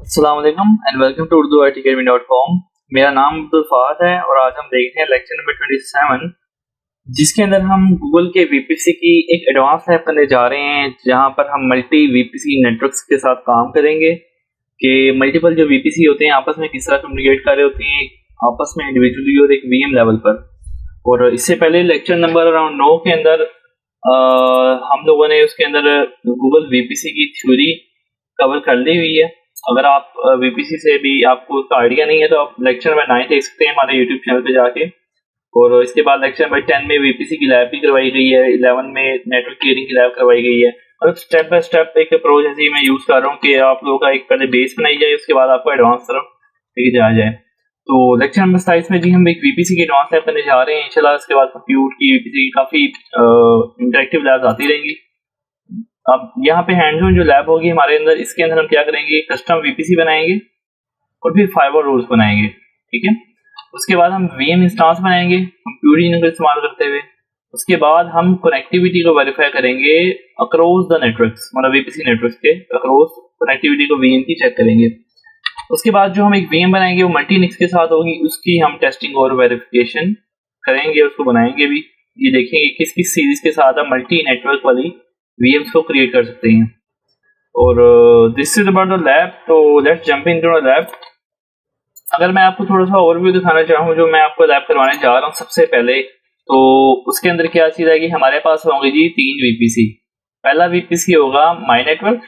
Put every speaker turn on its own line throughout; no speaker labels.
अस्सलाम वालेकुम and welcome to urduitacademy.com। मेरा नाम अब्दुल फहद है और आज हम देखते हैं लेक्चर नंबर 27, जिसके अंदर हम गूगल के वीपीसी की एक एडवांस ऐप करने जा रहे हैं, जहां पर हम मल्टी वीपीसी नेटवर्क्स के साथ काम करेंगे कि मल्टीपल जो वीपीसी होते हैं आपस में किस तरह कम्युनिकेट कर रहे होते हैं, आपस में इंडिविजुअली और एक वीएम लेवल पर। और इससे पहले लेक्चर नंबर अराउंड 9 के अंदर हम लोगों ने उसके अंदर गूगल वीपीसी की थ्योरी कवर कर ली हुई है। अगर आप वीपीसी से भी आपको उसका आइडिया नहीं है तो आप लेक्चर नंबर 9 देख सकते हैं हमारे यूट्यूब चैनल पे जाके। और इसके बाद लेक्चर नंबर 10 में वीपीसी की लैब भी करवाई गई है, 11 में नेटवर्क क्लियरिंग की लैब करवाई गई है। और स्टेप बाय स्टेप एक अप्रोच ऐसी मैं यूज कर रहा हूँ कि आप लोगों का एक पहले बेस बनाई जाए, उसके बाद आपको एडवांस तरफ लेके जाया जाए। तो लेक्चर नंबर 27 में जी हम एक वीपीसी की एडवांस लैब करने जा रहे हैं इंशाल्लाह। उसके बाद कंप्यूट की वीपीसी की काफी इंटरेक्टिव लैब्स आती रहेंगी। अब यहाँ पे हैंड्स ऑन जो लैब होगी हमारे अंदर, इसके अंदर हम क्या करेंगे, कस्टम वीपीसी बनाएंगे और फिर फायरवॉल रूल्स बनाएंगे, ठीक है। उसके बाद हम वीएम इंस्टेंस बनाएंगे कंप्यूटर इंजन का इस्तेमाल करते हुए। उसके बाद हम कनेक्टिविटी को वेरीफाई करेंगे अक्रॉस द नेटवर्क्स, मतलब वीपीसी नेटवर्क्स के अक्रॉस कनेक्टिविटी को वीएम की चेक करेंगे। उसके बाद जो हम एक वीएम बनाएंगे वो मल्टीनिक्स के साथ होगी, उसकी हम टेस्टिंग और वेरिफिकेशन करेंगे, उसको बनाएंगे भी। ये देखेंगे किस किस सीरीज के साथ हम मल्टी नेटवर्क वाली वीएम्स को क्रिएट कर सकते हैं। और this is about the lab, तो let's jump into the lab. अगर मैं आपको थोड़ा सा ओवरव्यू दिखाना चाहूँ जो मैं आपको लैब करवाने जा रहा हूँ सबसे पहले, तो उसके अंदर क्या चीज है कि हमारे पास होंगे जी 3 वीपीसी। पहला वीपीसी होगा माई नेटवर्क,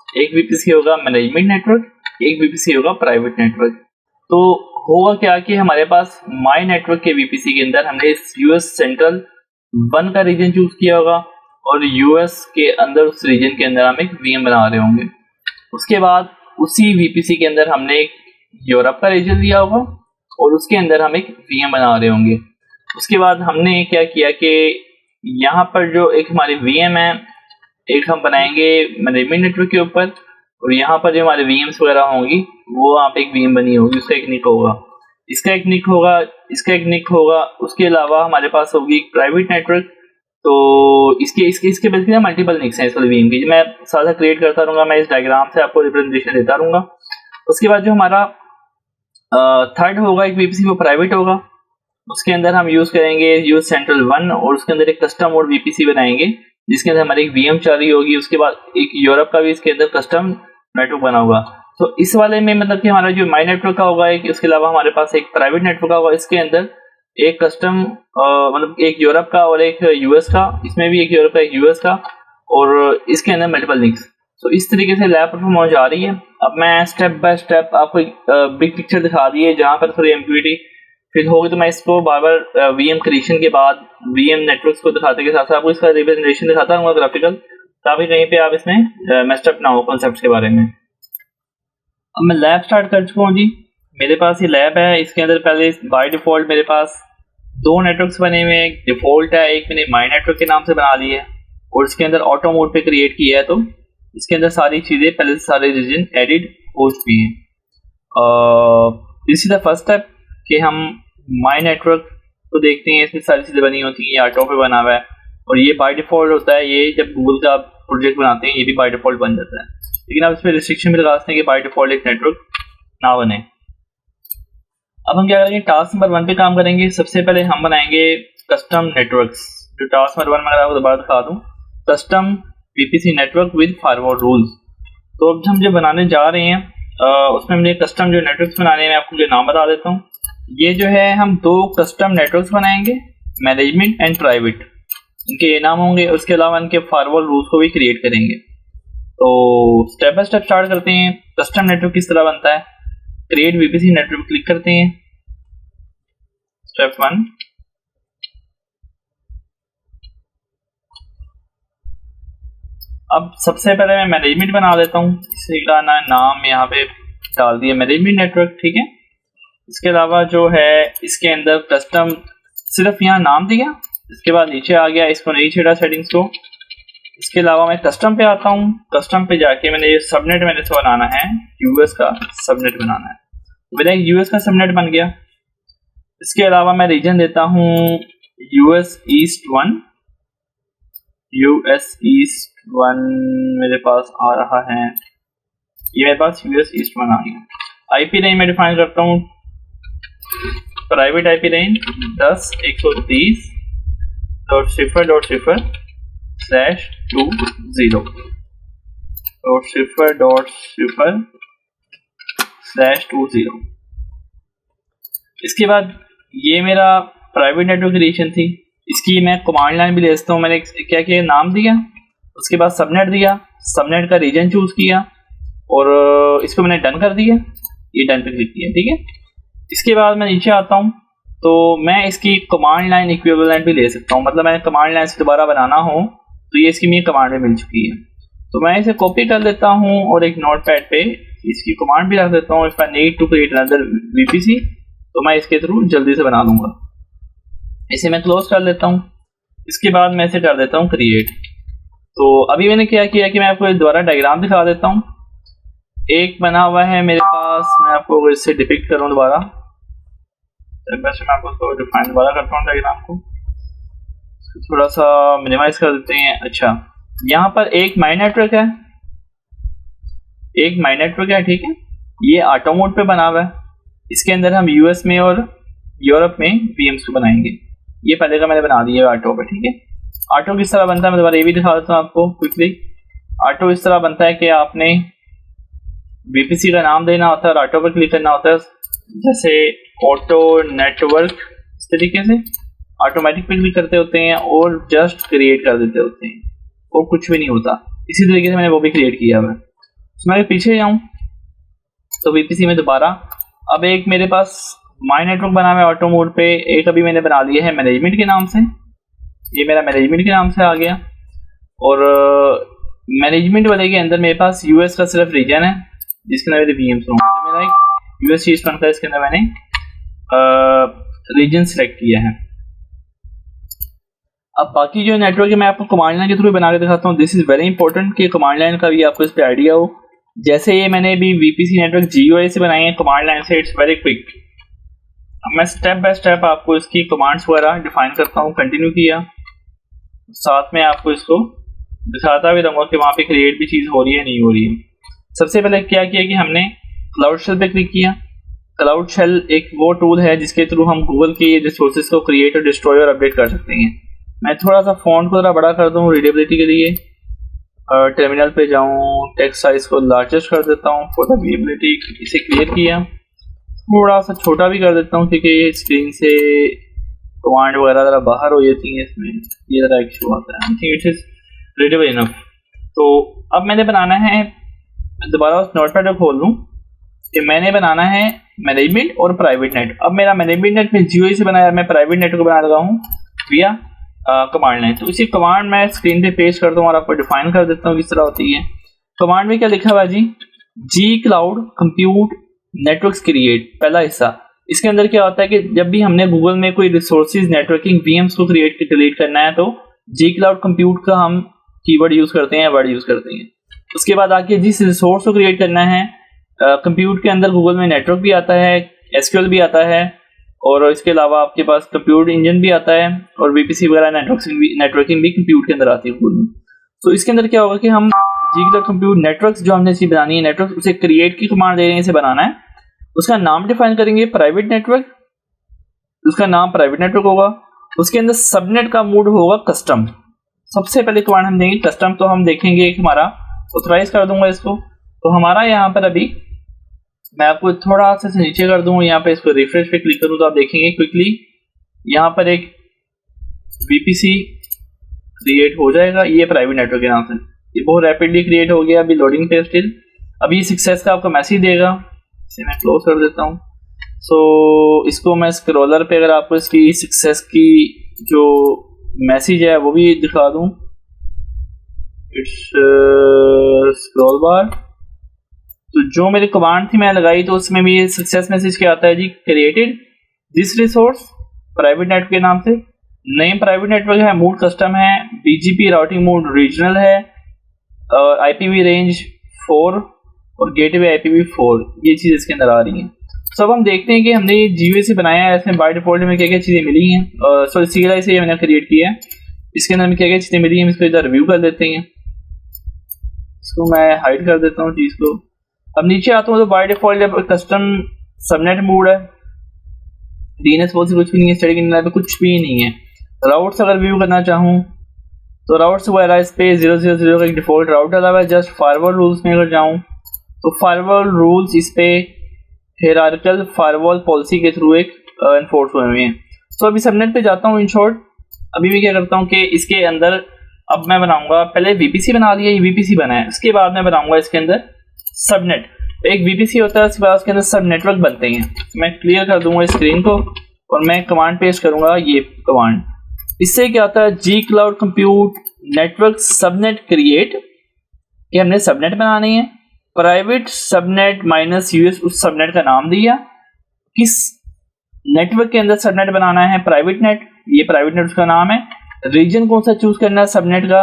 एक वीपीसी होगा मैनेजमेंट नेटवर्क, एक वीपीसी होगा प्राइवेट नेटवर्क। तो होगा क्या कि हमारे पास माई नेटवर्क के वीपीसी के अंदर हमने यूएस सेंट्रल 1 का रीजन चूज किया होगा और यूएस के अंदर उस रीजन के अंदर हम एक वीएम बना रहे होंगे। उसके बाद उसी वीपीसी के अंदर हमने एक यूरोप का रीजन लिया होगा और उसके अंदर हम एक वीएम बना रहे होंगे। उसके बाद हमने क्या किया कि यहाँ पर जो एक हमारे वीएम है, एक हम बनाएंगे मैनेजमेंट नेटवर्क के ऊपर, और यहाँ पर जो हमारे वीएम्स वगैरह होंगी वो वहाँ पे एक वीएम बनी होगी, उसका एक निक होगा, इसका एक निक होगा, इसका एक निक होगा। उसके अलावा हमारे पास होगी एक प्राइवेट नेटवर्क, तो इसके इसके इसके बेसिकली ना मल्टीपल निक्स हैं इस वाले वीएम की। मैं सारा क्रिएट करता रहूंगा, मैं इस डायग्राम से आपको रिप्रेजेंटेशन देता रहूंगा। उसके बाद जो हमारा थर्ड होगा एक वीपीसी वो प्राइवेट होगा, उसके अंदर हम यूज करेंगे यूज सेंट्रल 1 और उसके अंदर एक कस्टम मोड वीपीसी बनाएंगे जिसके अंदर हमारी एक वीएम चल रही होगी। उसके बाद एक यूरोप का भी इसके अंदर कस्टम नेटवर्क बना होगा। तो इस वाले में मतलब कि हमारा जो माई नेटवर्क का होगा एक, इसके अलावा हमारे पास एक प्राइवेट नेटवर्क का होगा, इसके अंदर एक कस्टम मतलब एक यूरोप का और एक यूएस का, इसमें भी एक यूरोप का एक यूएस का, और इसके अंदर मल्टीपल लिंक्स। तो इस तरीके से लैब परफॉर्म हो जा रही है। अब मैं स्टेप बाय स्टेप आपको बिग पिक्चर दिखा दी है जहाँ पर थोड़ी एम्प्यूरिटी फिल होगी, तो मैं इसको बार बार वीएम क्रिएशन के बाद वीएम नेटवर्क्स को दिखाते के साथ साथ आपको इसका रिप्रेजेंटेशन दिखाता हूँ ग्राफिकल, ताकि कहीं पे आप इसमें मेस्टअप ना हो कॉन्सेप्ट्स के बारे में। अब मैं लैब स्टार्ट कर चुका हूँ जी। मेरे पास ये लैब है, इसके अंदर पहले बाय डिफॉल्ट मेरे पास 2 नेटवर्क्स बने हुए हैं, एक डिफॉल्ट है, एक मैंने माई नेटवर्क के नाम से बना ली है और इसके अंदर ऑटो मोड पे क्रिएट किया है। तो इसके अंदर सारी चीज़ें पहले से सारे रीजन एडिट हो चुकी हैं। This is the first step कि हम माई नेटवर्क को देखते हैं, इसमें सारी चीज़ें बनी होती हैं, ये ऑटो पे बना हुआ है और ये बाय डिफॉल्ट होता है। ये जब गूगल का प्रोजेक्ट बनाते हैं ये भी बाय डिफॉल्ट बन जाता है, लेकिन आप इसमें रिस्ट्रिक्शन भी लगा सकते हैं कि बाय डिफॉल्ट एक नेटवर्क ना बने। अब हम क्या करेंगे, टास्क नंबर 1 पे काम करेंगे। सबसे पहले हम बनाएंगे कस्टम नेटवर्क्स। जो टास्क नंबर 1 मैं आपको दोबारा दिखा दूं, custom VPC network with firewall rules. तो अब हम जो बनाने जा रहे हैं उसमें हमने कस्टम जो नेटवर्क्स बनाने हैं, मैं आपको जो नाम बता देता हूँ। ये जो है हम 2 कस्टम नेटवर्क्स बनाएंगे, मैनेजमेंट एंड प्राइवेट, इनके ये नाम होंगे। उसके अलावा इनके फायरवॉल रूल्स को भी क्रिएट करेंगे। तो स्टेप बाय स्टेप स्टार्ट करते हैं। कस्टम नेटवर्क किस तरह बनता है, क्रिएट वीपीसी नेटवर्क क्लिक करते हैं, स्टेप 1। अब सबसे पहले मैं मैनेजमेंट बना देता हूँ, इसी का नाम यहाँ पे डाल दिया मैनेजमेंट नेटवर्क, ठीक है। इसके अलावा जो है इसके अंदर कस्टम सिर्फ यहाँ नाम दिया, इसके बाद नीचे आ गया, इसको नहीं छेड़ा सेटिंग्स को। इसके अलावा मैं कस्टम पे आता हूँ, कस्टम पे जाके मैंने ये सबनेट मैंने इसको बनाना है, यूएस का सबनेट बनाना है, मेरा एक यूएस का सबनेट बन गया। इसके अलावा मैं रीजन देता हूँ यूएस ईस्ट 1, यूएस ईस्ट 1 मेरे पास आ रहा है ये मेरे पास यूएस ईस्ट 1 आ गया। आईपी रेंज में डिफाइन करता हूँ, प्राइवेट आईपी रेंज 10.0.0.0.0.0/20। इसके बाद ये मेरा प्राइवेट नेटवर्क क्रिएशन थी। इसकी मैं कमांड लाइन भी ले सकता हूँ। मैंने क्या किया, नाम दिया, उसके बाद सबनेट दिया, सबनेट का रीजन चूज किया और इसको मैंने डन कर दिया। ये डन पे क्लिक किया, ठीक है। इसके बाद मैं नीचे आता हूँ तो मैं इसकी कमांड लाइन इक्विवेलेंट भी ले सकता हूँ। मतलब मैंने कमांड लाइन से दोबारा बनाना हो तो ये इसकी मुझे कमांड में मिल चुकी है। तो मैं इसे कॉपी कर लेता हूँ और एक नोटपैड पे इसकी कमांड भी रख देता हूँ। If I need to create another VPC तो मैं इसके थ्रू जल्दी से बना दूंगा। इसे मैं क्लोज कर लेता हूँ। इसके बाद मैं इसे कर देता हूँ क्रिएट। तो अभी मैंने क्या किया कि मैं आपको दोबारा डायग्राम दिखा देता हूँ। एक बना हुआ है मेरे पास, मैं आपको इससे डिपिक्ट करूँ दोबारा। वैसे मैं आपको उसको डिफाइन दोबारा करता हूँ डायग्राम को, थोड़ा सा मिनिमाइज कर देते हैं। अच्छा, यहाँ पर एक माई नेटवर्क है, एक माई नेटवर्क है, ठीक है। ये ऑटो मोड पे बना हुआ है। इसके अंदर हम यूएस में और यूरोप में वीएम्स को बनाएंगे। ये पहले का मैंने बना दिया ऑटो पे, ठीक है। ऑटो किस तरह बनता है मैं दोबारा ये भी दिखा देता हूँ आपको क्विकली। ऑटो इस तरह बनता है कि आपने वीपीसी का नाम देना होता है और ऑटो पर क्लिक करना होता है। जैसे ऑटो नेटवर्क, इस तरीके से ऑटोमेटिक पे क्लिक करते होते हैं और जस्ट क्रिएट कर देते होते हैं और कुछ भी नहीं होता। इसी तरीके से मैंने वो भी क्रिएट किया हुआ है। तो मैं पीछे जाऊँ तो वीपीसी में दोबारा अब एक मेरे पास माई नेटवर्क बना हुआ है ऑटो मोड पे। एक अभी मैंने बना लिया है मैनेजमेंट के नाम से, ये मेरा मैनेजमेंट के नाम से आ गया। और मैनेजमेंट वाले के अंदर मेरे पास यूएस का सिर्फ रीजन है जिसके अंदर मेरे वीएम्स होंगे। तो मेरा एक यूएस ईस्ट 1 का इसके अंदर मैंने रीजन सेलेक्ट किया है। अब बाकी जो नेटवर्क है मैं आपको कमांड लाइन के थ्रू बना के दिखाता हूँ। दिस इज वेरी इंपॉर्टेंट कि कमांड लाइन का भी आपको इस पर आइडिया हो। जैसे ये मैंने भी वीपीसी नेटवर्क जीयूआई से बनाए हैं कमांड लाइन से, इट्स वेरी क्विक। अब मैं स्टेप बाय स्टेप आपको इसकी कमांड्स वगैरह डिफाइन करता हूँ। कंटिन्यू किया, साथ में आपको इसको दिखाता भी रहूँगा कि वहाँ पे क्रिएट भी चीज़ हो रही है नहीं हो रही है। सबसे पहले क्या किया कि हमने क्लाउड शेल पे क्लिक किया। क्लाउड शेल एक वो टूल है जिसके थ्रू हम गूगल के रिसोर्सेज को क्रिएट और डिस्ट्रॉय और अपडेट कर सकते हैं। मैं थोड़ा सा फॉन्ट को थोड़ा बड़ा कर दूँ रीडेबिलिटी के लिए। टर्मिनल पे जाऊँ, टेक्स्ट साइज को लार्जेस्ट कर देता हूँ फॉर द रीडेबिलिटी। इसे क्लियर किया, थोड़ा सा छोटा भी कर देता हूँ क्योंकि स्क्रीन से कमांड वगैरह ज़रा बाहर हो जाती है, इसमें ये ज़रा इशू आता है। I think it is readable enough. तो अब मैंने बनाना है, दोबारा उस नोटपैड को खोल लूँ कि मैंने बनाना है मैनेजमेंट और प्राइवेट नेट। अब मेरा मैनेजमेंट नेट में जीओई से बनाया, मैं प्राइवेट नेट को बना लगा हूँ विया कमांड लाइन। तो इसी कमांड मैं स्क्रीन पे पेस्ट करता हूँ और आपको डिफाइन कर देता हूँ किस तरह होती है। कमांड में क्या लिखा हुआ है G cloud compute networks create, पहला हिस्सा। इसके अंदर क्या होता है कि जब भी हमने गूगल में कोई रिसोर्सेज नेटवर्किंग वीएम्स को क्रिएट डिलीट करना है तो जी क्लाउड कंप्यूट का हम कीवर्ड यूज करते हैं, वर्ड यूज करते हैं। उसके बाद आके जिस रिसोर्स को क्रिएट करना है, कंप्यूट के अंदर गूगल में नेटवर्क भी आता है, एसक्यूएल भी आता है और इसके अलावा आपके पास कंप्यूट इंजन भी आता है और वीपीसी वगैरह नेटवर्किंग भी कंप्यूट के अंदर आती है गूगल में। तो इसके अंदर क्या होगा कि हम जी क्लाउड कंप्यूट नेटवर्क्स जो हमने इसी बनानी है, नेटवर्क उसे क्रिएट की कमांड दे रहे हैं, इसे बनाना है। उसका नाम डिफाइन करेंगे प्राइवेट नेटवर्क, उसका नाम प्राइवेट नेटवर्क होगा। उसके अंदर सबनेट का मोड होगा कस्टम। सबसे पहले कमांड हम देंगे कस्टम। तो हम देखेंगे कि हमारा ऑथराइज कर दूंगा इसको। तो हमारा यहाँ पर अभी मैं आपको थोड़ा सा नीचे कर दूँ, यहाँ पे इसको रिफ्रेश पे क्लिक करूँ तो आप देखेंगे क्विकली यहाँ पर एक वीपीसी क्रिएट हो जाएगा। ये प्राइवेट नेटवर्क के नाम से, ये बहुत रैपिडली क्रिएट हो गया। अभी लोडिंग पे स्टिल, अभी सक्सेस का आपको मैसेज देगा। इसे मैं क्लोज कर देता हूँ। सो इसको मैं स्क्रॉलर पे अगर आपको इसकी सक्सेस की जो मैसेज है वो भी दिखा दूँ, इट्स स्क्रॉल बार। तो जो मेरी कमांड थी मैं लगाई तो उसमें भी सक्सेस मैसेज क्या आता है जी, created this resource private network के नाम से। नेम प्राइवेट नेटवर्क है, मोड कस्टम है, बीजीपी राउटिंग मोड रीजनल है, आईपीवी रेंज 4 और गेटवे IPv4, ये चीज़ इसके अंदर आ रही है। तो अब हम देखते हैं कि हमने ये जीयूआई से बनाया है, इसमें बाय डिफॉल्ट में क्या क्या चीज़ें मिली हैं। सॉरी CLI से ये मैंने क्रिएट किया है। इसके अंदर में क्या क्या चीज़ें मिली हैं, इसको इधर रिव्यू कर लेते हैं। इसको मैं हाइड कर देता हूँ चीज़ को। अब नीचे आता हूँ तो by default custom subnet mode है, डीएनएस पॉलिसी कुछ भी नहीं है, स्टैटिक पे कुछ भी नहीं है। राउट्स अगर व्यू करना चाहूँ तो राउट्स वगैरह इस पे 000 का एक डिफॉल्ट राउट डाला हुआ है। जस्ट फायरवॉल रूल्स में अगर जाऊँ तो फायरवॉल रूल्स इस पे हायरार्किकल फायरवॉल पॉलिसी के थ्रू एक एनफोर्स हुए हैं। तो अभी सबनेट पे जाता हूँ। इन शॉर्ट अभी मैं क्या करता हूँ कि इसके अंदर अब मैं बनाऊंगा, पहले वीपीसी बना लिया, ये वीपीसी बना है, उसके बाद मैं बनाऊंगा इसके अंदर सबनेट। एक वीपीसी होता है, उसके बाद उसके अंदर सब नेटवर्क बनते हैं। मैं क्लियर कर दूंगा स्क्रीन को और मैं कमांड पेस्ट करूंगा, ये कमांड। इससे क्या होता है, G cloud compute network subnet create, ये हमने सबनेट बनानी है। प्राइवेट सबनेट माइनस यूएस, उस सबनेट का नाम दिया। किस नेटवर्क के अंदर सबनेट बनाना है, प्राइवेट नेट, ये प्राइवेट नेट उसका नाम है। रीजन कौन सा चूज करना है सबनेट का,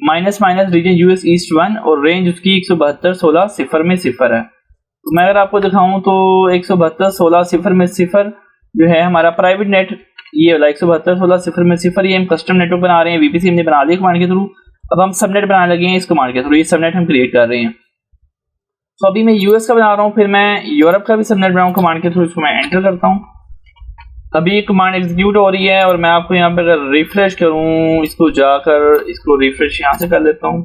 minus minus region US east 1 और रेंज उसकी 172.16.0 में 0 है। तो मैं अगर आपको दिखाऊं तो 172.16.0 में 0 जो है हमारा प्राइवेट नेट, ये वाला 172.16.0 में 0, ये हम कस्टम नेटवर्क बना रहे हैं, वीपीसी हमने बना लिया कमांड के थ्रू। अब हम सबनेट बनाने लगे हैं इस कमांड के थ्रू, ये सबनेट हम क्रिएट कर रहे हैं। तो अभी मैं यूएस का बना रहा हूँ, फिर मैं यूरोप का भी सबनेट बनाऊँ कमांड के थ्रू, इसको मैं एंटर करता हूँ। अभी ये कमांड एग्जीक्यूट हो रही है और मैं आपको यहाँ पे अगर रिफ्रेश करूँ, इसको जाकर इसको रिफ्रेश यहाँ से कर लेता हूँ,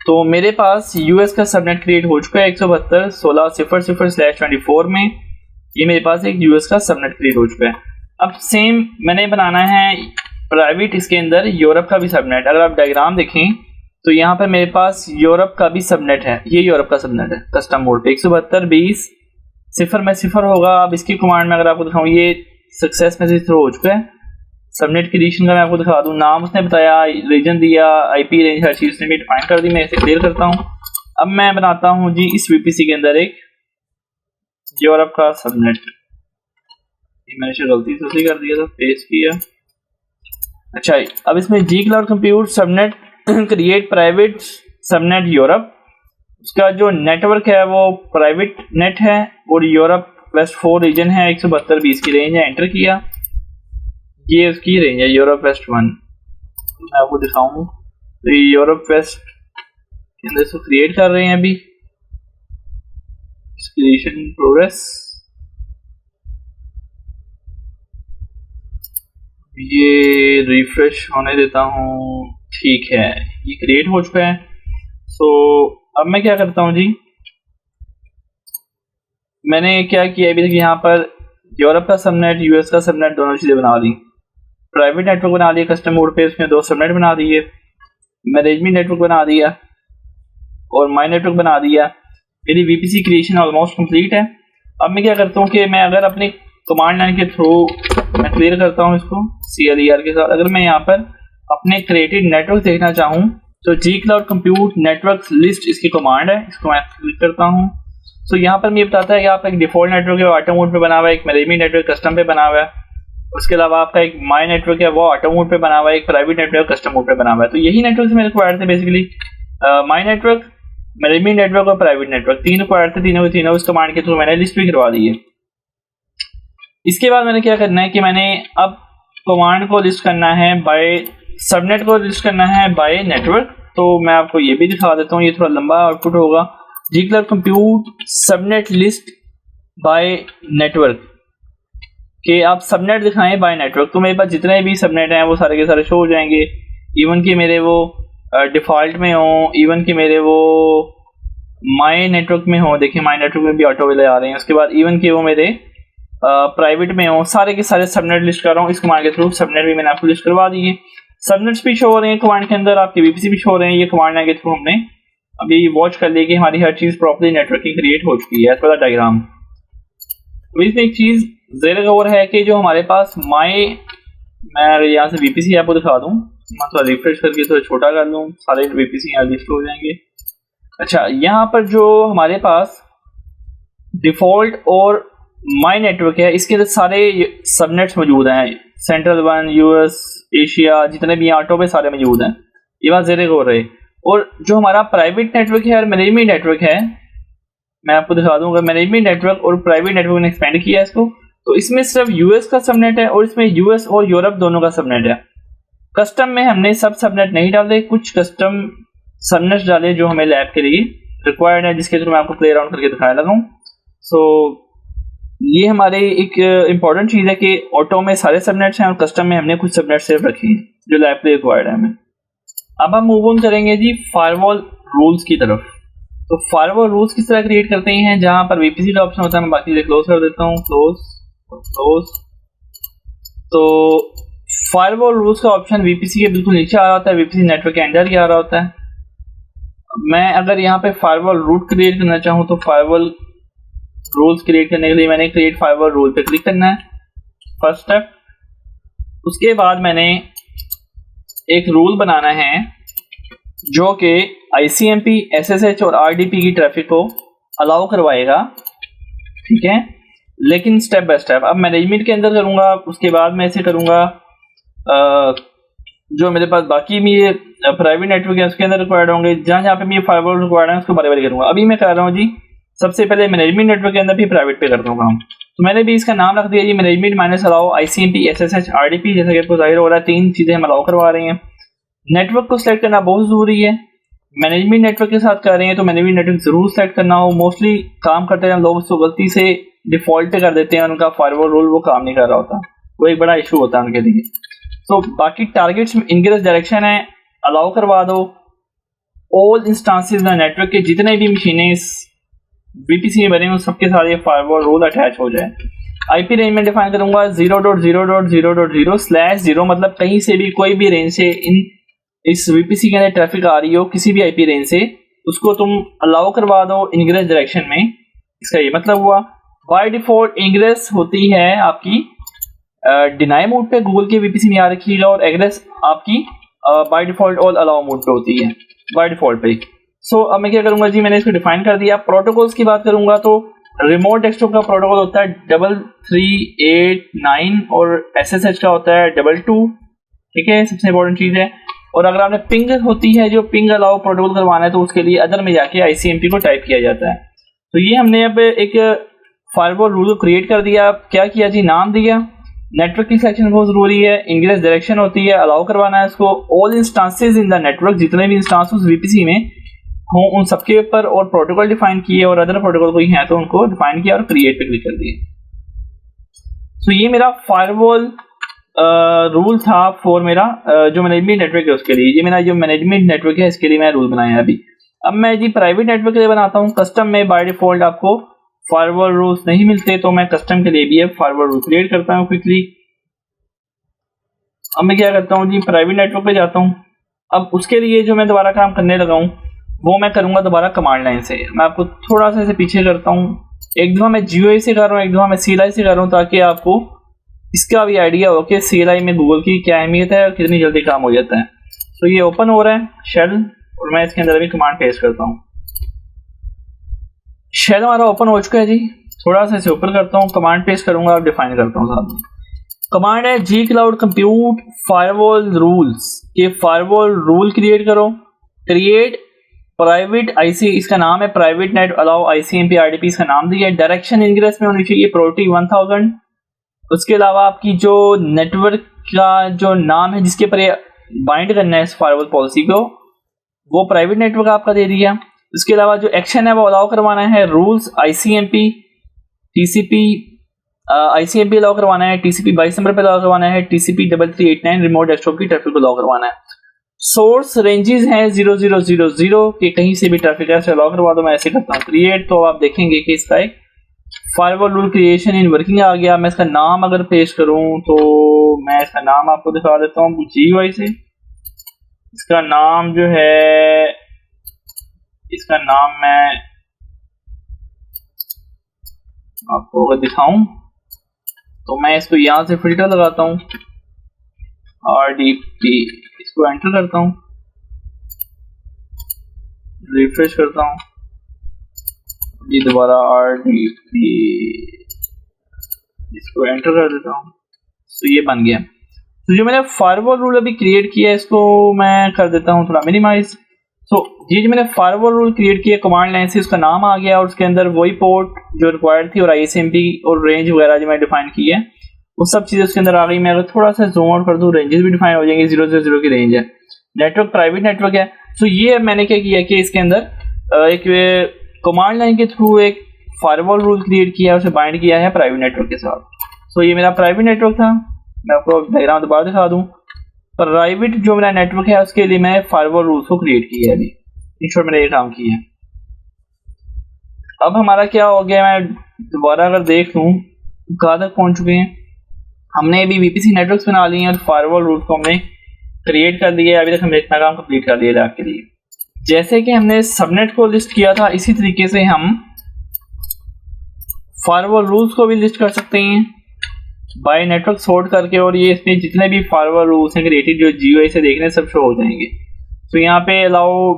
तो मेरे पास यूएस का सबनेट क्रिएट हो चुका है 172.16.0/24 में। ये मेरे पास एक यूएस का सबनेट क्रिएट हो चुका है। अब सेम मैंने बनाना है प्राइवेट, इसके अंदर यूरोप का भी सबनेट। अगर आप डायग्राम देखें तो यहाँ पर मेरे पास यूरोप का भी सबनेट है, ये यूरोप का सबनेट है कस्टम मोड पे 172.20.0 में 0 होगा। अब इसकी कमांड में अगर आपको दिखाऊँ, ये सक्सेस मैसेज थ्रो हो चुका है। सबनेट क्रिएशन का मैं आपको दिखा दूँ, नाम उसने बताया, रीजन दिया, आईपी रेंज, हर चीज़ उसने भी डिफाइन कर दी। मैं इसे क्लियर करता हूँ। अब मैं बनाता हूँ जी इस वीपीसी के अंदर एक यूरोप का सबनेट। मैंने शायद गलती से उसी कर दिया था, पेस्ट किया। अच्छा, अब इसमें G cloud compute subnet create private subnet Europe, उसका जो नेटवर्क है वो प्राइवेट नेट है और यूरोप वेस्ट 4 रीजन है, 172.20 की रेंज है। एंटर किया, ये उसकी रेंज है यूरोप वेस्ट 1। मैं आपको दिखाऊं तो यूरोप वेस्ट के अंदर इसको क्रिएट कर रहे हैं अभी, क्रिएशन इन प्रोग्रेस। ये रिफ्रेश होने देता हूँ, ठीक है, ये क्रिएट हो चुका है। सो अब मैं क्या करता हूँ जी, मैंने क्या किया अभी तक, यहाँ पर यूरोप का सबनेट, यूएस का सबनेट, दोनों चीज़ें बना दी। प्राइवेट नेटवर्क बना दिया कस्टम मोड पे, उसमें 2 सबनेट बना दिए। मैनेजमेंट नेटवर्क बना दिया और माई नेटवर्क बना दिया। मेरी वीपीसी क्रिएशन ऑलमोस्ट कंप्लीट है। अब मैं क्या करता हूँ कि मैं अगर अपनी कमांड लाइन के थ्रू मैं क्लियर करता हूँ इसको CLER के साथ। अगर मैं यहाँ पर अपने क्रिएटेड नेटवर्क देखना चाहूँ तो जी क्लाउड कंप्यूट नेटवर्क लिस्ट इसकी कमांड है, इसको मैं क्लिक करता हूँ। तो यहाँ पर मुझे बताता है कि आपका एक डिफॉल्ट नेटवर्क है, ऑटो मोड पे बना हुआ है, एक मैनेजमेंट नेटवर्क कस्टम पे बना हुआ है, उसके अलावा आपका एक माई नेटवर्क है वो ऑटो मोड पे बना हुआ है, एक प्राइवेट नेटवर्क कस्टम मोड पे बना हुआ है। तो यही नेटवर्क मेरे रिक्वायर्ड थे basically, my network, management network और प्राइवेट नेटवर्क, 3 रिक्वायर्ड थे। तीनों के तीनों इस कमांड के थ्रू मैंने लिस्ट भी करवा दी है। इसके बाद मैंने क्या करना है कि मैंने अब कमांड को लिस्ट करना है बाय, सबनेट को लिस्ट करना है बाय नेटवर्क। तो मैं आपको ये भी दिखा देता हूँ, ये थोड़ा लंबा आउटपुट होगा। G cloud compute subnet list by network कि आप सबनेट दिखाएं बाय नेटवर्क। तो मेरे पास जितने भी सबनेट हैं वो सारे के सारे शो हो जाएंगे, इवन कि मेरे वो डिफ़ॉल्ट में हो, इवन कि मेरे वो माई नेटवर्क में हो। देखिए माई नेटवर्क में भी ऑटो वाले आ रहे हैं। उसके बाद इवन कि वो मेरे प्राइवेट में हो, सारे के सारे सबनेट लिस्ट कर रहा हूँ इस कमांड के थ्रू। सबनेट भी मैंने आपको लिस्ट करवा दिए, सबनेट्स भी शो हो रहे हैं कमांड के अंदर, आपके वीपीसी भी शो हो रहे हैं। ये कमांड के थ्रू हमने अभी वॉच कर ली कि हमारी हर चीज़ प्रॉपर्ली नेटवर्किंग क्रिएट हो चुकी है एज पर द डायग्राम। तो इसमें एक चीज़ ज़ेर गौर है कि जो हमारे पास मैं अगर यहाँ से वीपीसी आपको दिखा दूँ, मैं थोड़ा रिफ्रेश करके थोड़ा छोटा कर लूँ, सारे वीपीसी यहाँ लिस्ट हो जाएंगे। अच्छा, यहाँ पर जो हमारे पास डिफ़ॉल्ट और माई नेटवर्क है, इसके अंदर सारे सबनेट्स मौजूद हैं, सेंट्रल 1, यूएस, एशिया, जितने भी ऑटो पे सारे मौजूद हैं। ये बात ज़ेर गौर है। और जो हमारा प्राइवेट नेटवर्क है और मैनेजमेंट नेटवर्क है, मैं आपको दिखा दूंगा, मैनेजमेंट नेटवर्क और प्राइवेट नेटवर्क ने एक्सपेंड किया इसको। तो इसमें सिर्फ यूएस का सबनेट है और इसमें यूएस और यूरोप दोनों का सबनेट है। कस्टम में हमने सब सबनेट नहीं डाले, कुछ कस्टम सबनेट डाले जो हमें लैब के लिए रिक्वायर्ड है, जिसके थ्रू मैं आपको प्ले अराउंड करके दिखाने लगा हूँ। सो ये हमारे एक इम्पॉर्टेंट चीज़ है कि ऑटो में सारे सबनेट्स हैं और कस्टम में हमने कुछ सबनेट सिर्फ रखे हैं जो लैब के लिए रिक्वायर्ड है हमें। अब हम मूव ऑन करेंगे जी फायरवॉल रूल्स की तरफ। तो फायरवॉल रूल्स किस तरह क्रिएट करते हैं, जहां पर वीपीसी का ऑप्शन होता है, मैं बाकी से क्लोज कर देता हूं, क्लोज। तो फायरवॉल रूल्स का ऑप्शन वीपीसी के बिल्कुल नीचे आ रहा होता है, वीपीसी नेटवर्क के अंदर ही आ रहा होता है। मैं अगर यहाँ पे फायरवॉल रूट क्रिएट करना चाहूँ तो फायरवॉल रूल्स क्रिएट करने के लिए मैंने क्रिएट फायरवॉल रूल पे क्लिक करना है, फर्स्ट स्टेप। उसके बाद मैंने एक रूल बनाना है जो कि ICMP, SSH और RDP की ट्रैफिक को अलाउ करवाएगा, ठीक है, लेकिन स्टेप बाय स्टेप। अब मैनेजमेंट के अंदर करूँगा, उसके बाद मैं इसे करूँगा जो मेरे पास बाकी मेरे प्राइवेट नेटवर्क है उसके अंदर रिक्वायर्ड होंगे, जहाँ जहाँ पे मेरे फायरवॉल रिक्वायर्ड है उसको बारे बारे करूँगा। अभी मैं कर रहा हूँ जी सबसे पहले मैनेजमेंट नेटवर्क के अंदर भी प्राइवेट पे करता हूँ काम। तो मैंने भी इसका नाम रख दिया जी management minus allow ICMP, SSH, RDP। जैसा कि आपको जाहिर हो रहा है 3 चीज़ें हम अलाउ करवा रहे हैं। नेटवर्क को सिलेक्ट करना बहुत ज़रूरी है। मैनेजमेंट नेटवर्क के साथ कर रहे हैं तो मैनेजमेंट नेटवर्क जरूर सेलेक्ट करना हो। मोस्टली काम करते हैं लोग उसको गलती से डिफॉल्ट पे कर देते हैं, उनका फायरवॉल रूल वो काम नहीं कर रहा होता, वो एक बड़ा इशू होता है उनके लिए। तो बाकी टारगेट्स इनग्रेस डायरेक्शन है, अलाउ करवा दो। ऑल इंस्टांसेस नेटवर्क के जितने भी मशीनें वीपीसी में बने हैं सबके साथ ये फायरवॉल रूल अटैच हो जाए। आईपी रेंज में डिफाइन करूंगा 0.0.0.0/0, मतलब कहीं से भी कोई भी रेंज से इस वीपीसी के अंदर ट्रैफिक आ रही हो किसी भी आईपी रेंज से, उसको तुम अलाउ करवा दो इनग्रेस डायरेक्शन में। इसका ये मतलब हुआ बाय डिफॉल्ट इनग्रेस होती है आपकी डिनाई मोड पे, गूगल के वीपीसी में याद रखिएगा, और एग्रेस आपकी by default all allow mode पे होती है बाय डिफॉल्ट पे। सो अब मैं क्या करूंगा जी, मैंने इसको डिफाइन कर दिया। प्रोटोकॉल्स की बात करूंगा तो रिमोट डेस्कटॉप का प्रोटोकॉल होता है 3389 और SSH का होता है 22, ठीक है, सबसे इंपॉर्टेंट चीज है। और अगर आपने पिंग होती है जो पिंग अलाउ प्रोटोकॉल करवाना है तो उसके लिए अदर में जाके ICMP को टाइप किया जाता है। तो ये हमने अब एक फायरवॉल रूल को क्रिएट कर दिया। क्या किया जी, नाम दिया। नेटवर्क की सिलेक्शन बहुत जरूरी है। इंग्रेस डायरेक्शन होती है, अलाउ करवाना है इसको। All instances in the network, जितने भी इंस्टांसेस वीपीसी में हों उन सबके ऊपर, और प्रोटोकॉल डिफाइन किए, और अदर प्रोटोकॉल कोई है तो उनको डिफाइन किया और क्रिएट पे क्लिक कर दिया। सो ये मेरा फायरवॉल रूल था फॉर मेरा जो मैनेजमेंट नेटवर्क है उसके लिए। ये मेरा जो मैनेजमेंट नेटवर्क है इसके लिए मैं रूल बनाया अभी। अब मैं जी प्राइवेट नेटवर्क के लिए बनाता हूँ। कस्टम में बाय डिफॉल्ट आपको फायरवॉल रूल्स नहीं मिलते, तो मैं कस्टम के लिए भी फायरवॉल रूल क्रिएट करता हूँ क्विकली। अब मैं क्या करता हूँ जी, प्राइवेट नेटवर्क पे जाता हूँ। अब उसके लिए जो मैं दोबारा काम करने लगा हूँ वो मैं करूँगा दोबारा कमांड लाइन से। मैं आपको थोड़ा सा इसे पीछे करता हूँ। एक दफ़ा मैं GUI से कर रहा हूँ, एक दफ़ा मैं CLI से कर रहा हूँ, ताकि आपको इसका भी आइडिया हो कि CLI में गूगल की क्या अहमियत है और कितनी जल्दी काम हो जाता है। तो ये ओपन हो रहा है शेल, और मैं इसके अंदर अभी कमांड पेस्ट करता हूँ। शेल हमारा ओपन हो चुका है जी। थोड़ा सा इसे ऊपर करता हूँ, कमांड पेस्ट करूँगा और डिफाइन करता हूँ साथ में। कमांड है G cloud compute firewall rules. ये फायरवॉल रूल क्रिएट करो। क्रिएट प्राइवेट IC, इसका नाम है private net allow ICMP RDP, इसका नाम दिया है। डायरेक्शन इनग्रेस में होनी चाहिए प्रायोरिटी 1000। उसके अलावा आपकी जो नेटवर्क का जो नाम है जिसके पर बाइंड करना है इस फायरवॉल पॉलिसी को, वो प्राइवेट नेटवर्क आपका दे दिया। इसके अलावा जो एक्शन है वो अलाउ करवाना है rules ICMP TCP ICMP allow करवाना है, TCP 22 नंबर पे अलाउ करवाना है, TCP 3389 रिमोट डेस्कटॉप की ट्रैफिक को अलाउ करवाना है। सोर्स रेंजेस हैं 0000 के कहीं से भी ट्रैफिक ऐसे अलाउ करवा दो। मैं ऐसे करता हूँ क्रिएट, तो आप देखेंगे कि इसका एक firewall rule creation in working आ गया। मैं इसका नाम अगर पेश करूं तो मैं इसका नाम आपको दिखा देता हूँ GUI से। इसका नाम जो है, इसका नाम मैं आपको अगर दिखाऊं तो मैं इसको यहाँ से फिल्टर लगाता हूँ RDP, इसको एंटर करता हूँ, रिफ्रेश करता हूँ जी, दोबारा RDP, इसको एंटर कर देता हूँ। तो ये बन गया। तो जो मैंने फायरवॉल रूल अभी क्रिएट किया है इसको मैं कर देता हूँ थोड़ा मिनिमाइज। तो ये जो मैंने फायरवॉल रूल क्रिएट किया कमांड लाइन से, उसका नाम आ गया और उसके अंदर वही पोर्ट जो रिक्वायर्ड थी और ICMP और रेंज वगैरह जो मैं डिफाइन की है वो सब चीज़ें उसके अंदर आ गई। मैं अगर थोड़ा सा जूम आउट कर दूँ, रेंजेस भी डिफाइन हो जाएंगे, 0 से 0 की रेंज है। नेटवर्क प्राइवेट नेटवर्क है। सो ये मैंने क्या किया कि इसके अंदर एक कमांड लाइन के थ्रू एक फायरवॉल रूल क्रिएट किया, उसे बाइंड किया है प्राइवेट नेटवर्क के साथ। सो ये मेरा प्राइवेट नेटवर्क था। मैं आपको डायग्राम दोबारा दिखा दूं। प्राइवेट जो मेरा नेटवर्क है उसके लिए मैं फायरवॉल रूल्स को क्रिएट किया है अभी। इन शॉर्ट मैंने ये काम किया है। अब हमारा क्या हो गया, मैं दोबारा अगर देख लूँ कहाँ तक पहुँच चुके हैं। हमने अभी VPC नेटवर्क्स बना लिए हैं और फायरवॉल रूल्स को हमने क्रिएट कर लिया है। अभी तक हमने इतना काम कंप्लीट कर लिया है आपके लिए। जैसे कि हमने सबनेट को लिस्ट किया था, इसी तरीके से हम फायरवॉल रूल्स को भी लिस्ट कर सकते हैं बाय नेटवर्क सॉर्ट करके, और ये इसमें जितने भी फायरवॉल रूल्स हैं क्रिएटेड जो GUI से देखने सब शो हो जाएंगे। तो यहाँ पे अलाउ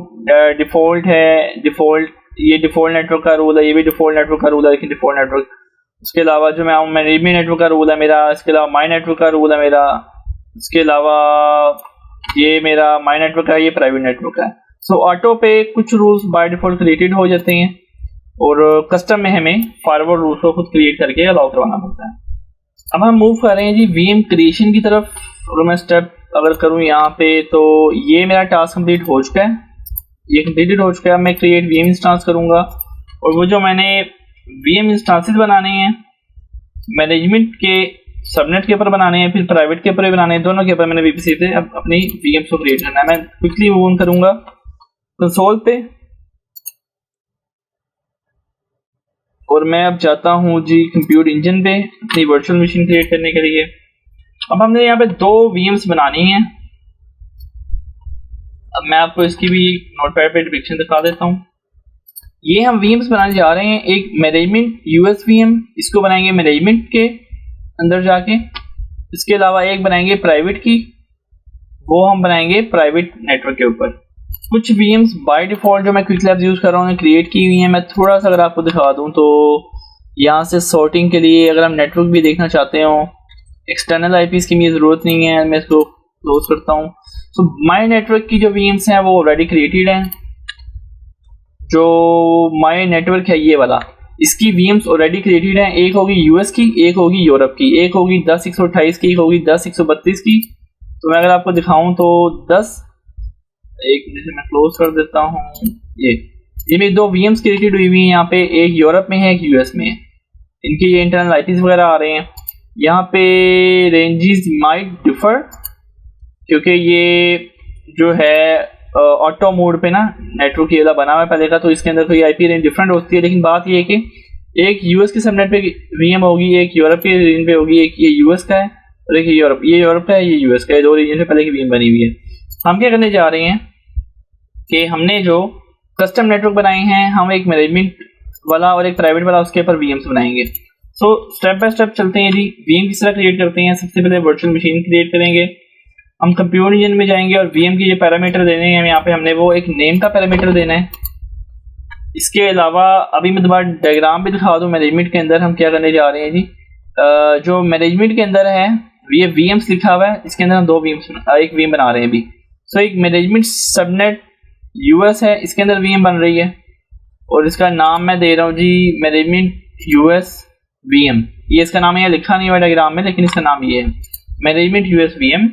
डिफॉल्ट है, डिफॉल्ट ये डिफॉल्ट नेटवर्क का रूल है, ये भी डिफॉल्ट नेटवर्क का रूल है, लेकिन डिफॉल्ट नेटवर्क। उसके अलावा जो मैं मैनेजमेंट नेटवर्क का रूल है मेरा, इसके अलावा माई नेटवर्क का रूल है मेरा, इसके अलावा ये मेरा माई नेटवर्क है, ये प्राइवेट नेटवर्क है। सो ऑटो पे कुछ रूल्स बाय डिफॉल्ट क्रिएटेड हो जाते हैं और कस्टम में हमें फायरवॉल रूल्स को खुद क्रिएट करके अलाउ करवाना पड़ता है। अब हम मूव कर रहे हैं जी VM क्रिएशन की तरफ। अगर मैं स्टेप अगर करूँ यहाँ पे, तो ये मेरा टास्क कंप्लीट हो चुका है, ये कंप्लीटेड हो चुका है। मैं क्रिएट VM इंस्टांस करूँगा और वो जो मैंने VM इंस्टांसेस बनाने हैं मैनेजमेंट के सबनेट के ऊपर बनाने हैं, फिर प्राइवेट के ऊपर भी बनाने हैं, दोनों के ऊपर मैंने VPC पे अब अपनी VMs को क्रिएट करना है। मैं क्विकली मूव ऑन करूँगा कंसोल पे और मैं अब जाता हूँ जी कंप्यूट इंजन पे अपनी वर्चुअल मशीन क्रिएट करने के लिए। अब हमने यहाँ पे 2 VMs बनानी है। अब मैं आपको इसकी भी नोटपैड पे डिपिक्शन दिखा देता हूँ। ये हम VMs बनाने जा रहे हैं। एक मैनेजमेंट US VM, इसको बनाएंगे मैनेजमेंट के अंदर जाके। इसके अलावा एक बनाएंगे प्राइवेट की, वो हम बनाएंगे प्राइवेट नेटवर्क के ऊपर। कुछ VMs बाय डिफॉल्ट जो मैं क्विक लैब्स यूज़ कर रहा हूँ क्रिएट की हुई हैं। मैं थोड़ा सा अगर आपको दिखा दूँ तो यहाँ से सॉर्टिंग के लिए अगर हम नेटवर्क भी देखना चाहते हो, एक्सटर्नल IPs की मुझे ज़रूरत नहीं है, मैं इसको क्लोज करता हूँ। सो माई नेटवर्क की जो VMs हैं वो ऑलरेडी क्रिएटेड हैं। जो माई नेटवर्क है ये वाला, इसकी VMs ऑलरेडी क्रिएटेड हैं। एक होगी US की, एक होगी यूरोप की, एक होगी 10.128 की, एक होगी 10.132 की। तो मैं अगर आपको दिखाऊं तो 10, एक मिनट से मैं क्लोज कर देता हूँ। ये मेरी 2 VMs क्रिएटेड हुई हैं यहाँ पे, एक यूरोप में है, एक US में है। इनके ये इंटरनल IPs वगैरह आ रहे हैं। यहाँ पे रेंजेस माइट डिफर क्योंकि ये जो है ऑटो मोड पे ना नेटवर्क ये वाला बना हुआ है पहले का, तो इसके अंदर कोई IP रेंज डिफरेंट होती है। लेकिन बात ये है कि एक US के सबनेट पे VM होगी, एक यूरोप के रीजन पे होगी, एक ये US का है और एक ये यूरोप का है, ये US का है। 2 रीजन पे पहले की VM बनी हुई है। हम क्या करने जा रहे हैं कि हमने जो कस्टम नेटवर्क बनाए हैं, हम एक मैनेजमेंट वाला और एक प्राइवेट वाला उसके ऊपर VMs बनाएंगे। सो स्टेप बाय स्टेप चलते हैं जी। VM किस तरह क्रिएट करते हैं। सबसे पहले वर्चुअल मशीन क्रिएट करेंगे। हम कंप्यूटर इंजन में जाएंगे और VM की जो पैरामीटर देने हैं यहाँ पे हमने वो एक नेम का पैरामीटर देना है। इसके अलावा अभी मैं दोबारा डायग्राम भी दिखा दूँ। मैनेजमेंट के अंदर हम क्या करने जा रहे हैं जी, जो मैनेजमेंट के अंदर है ये VMs लिखा हुआ है, इसके अंदर हम 2 VMs एक VM बना रहे हैं अभी। सो एक मैनेजमेंट सबनेट US है, इसके अंदर VM बन रही है और इसका नाम मैं दे रहा हूँ जी मैनेजमेंट US VM। ये इसका नाम है, लिखा नहीं हुआ डायग्राम में, लेकिन इसका नाम ये है मैनेजमेंट US VM।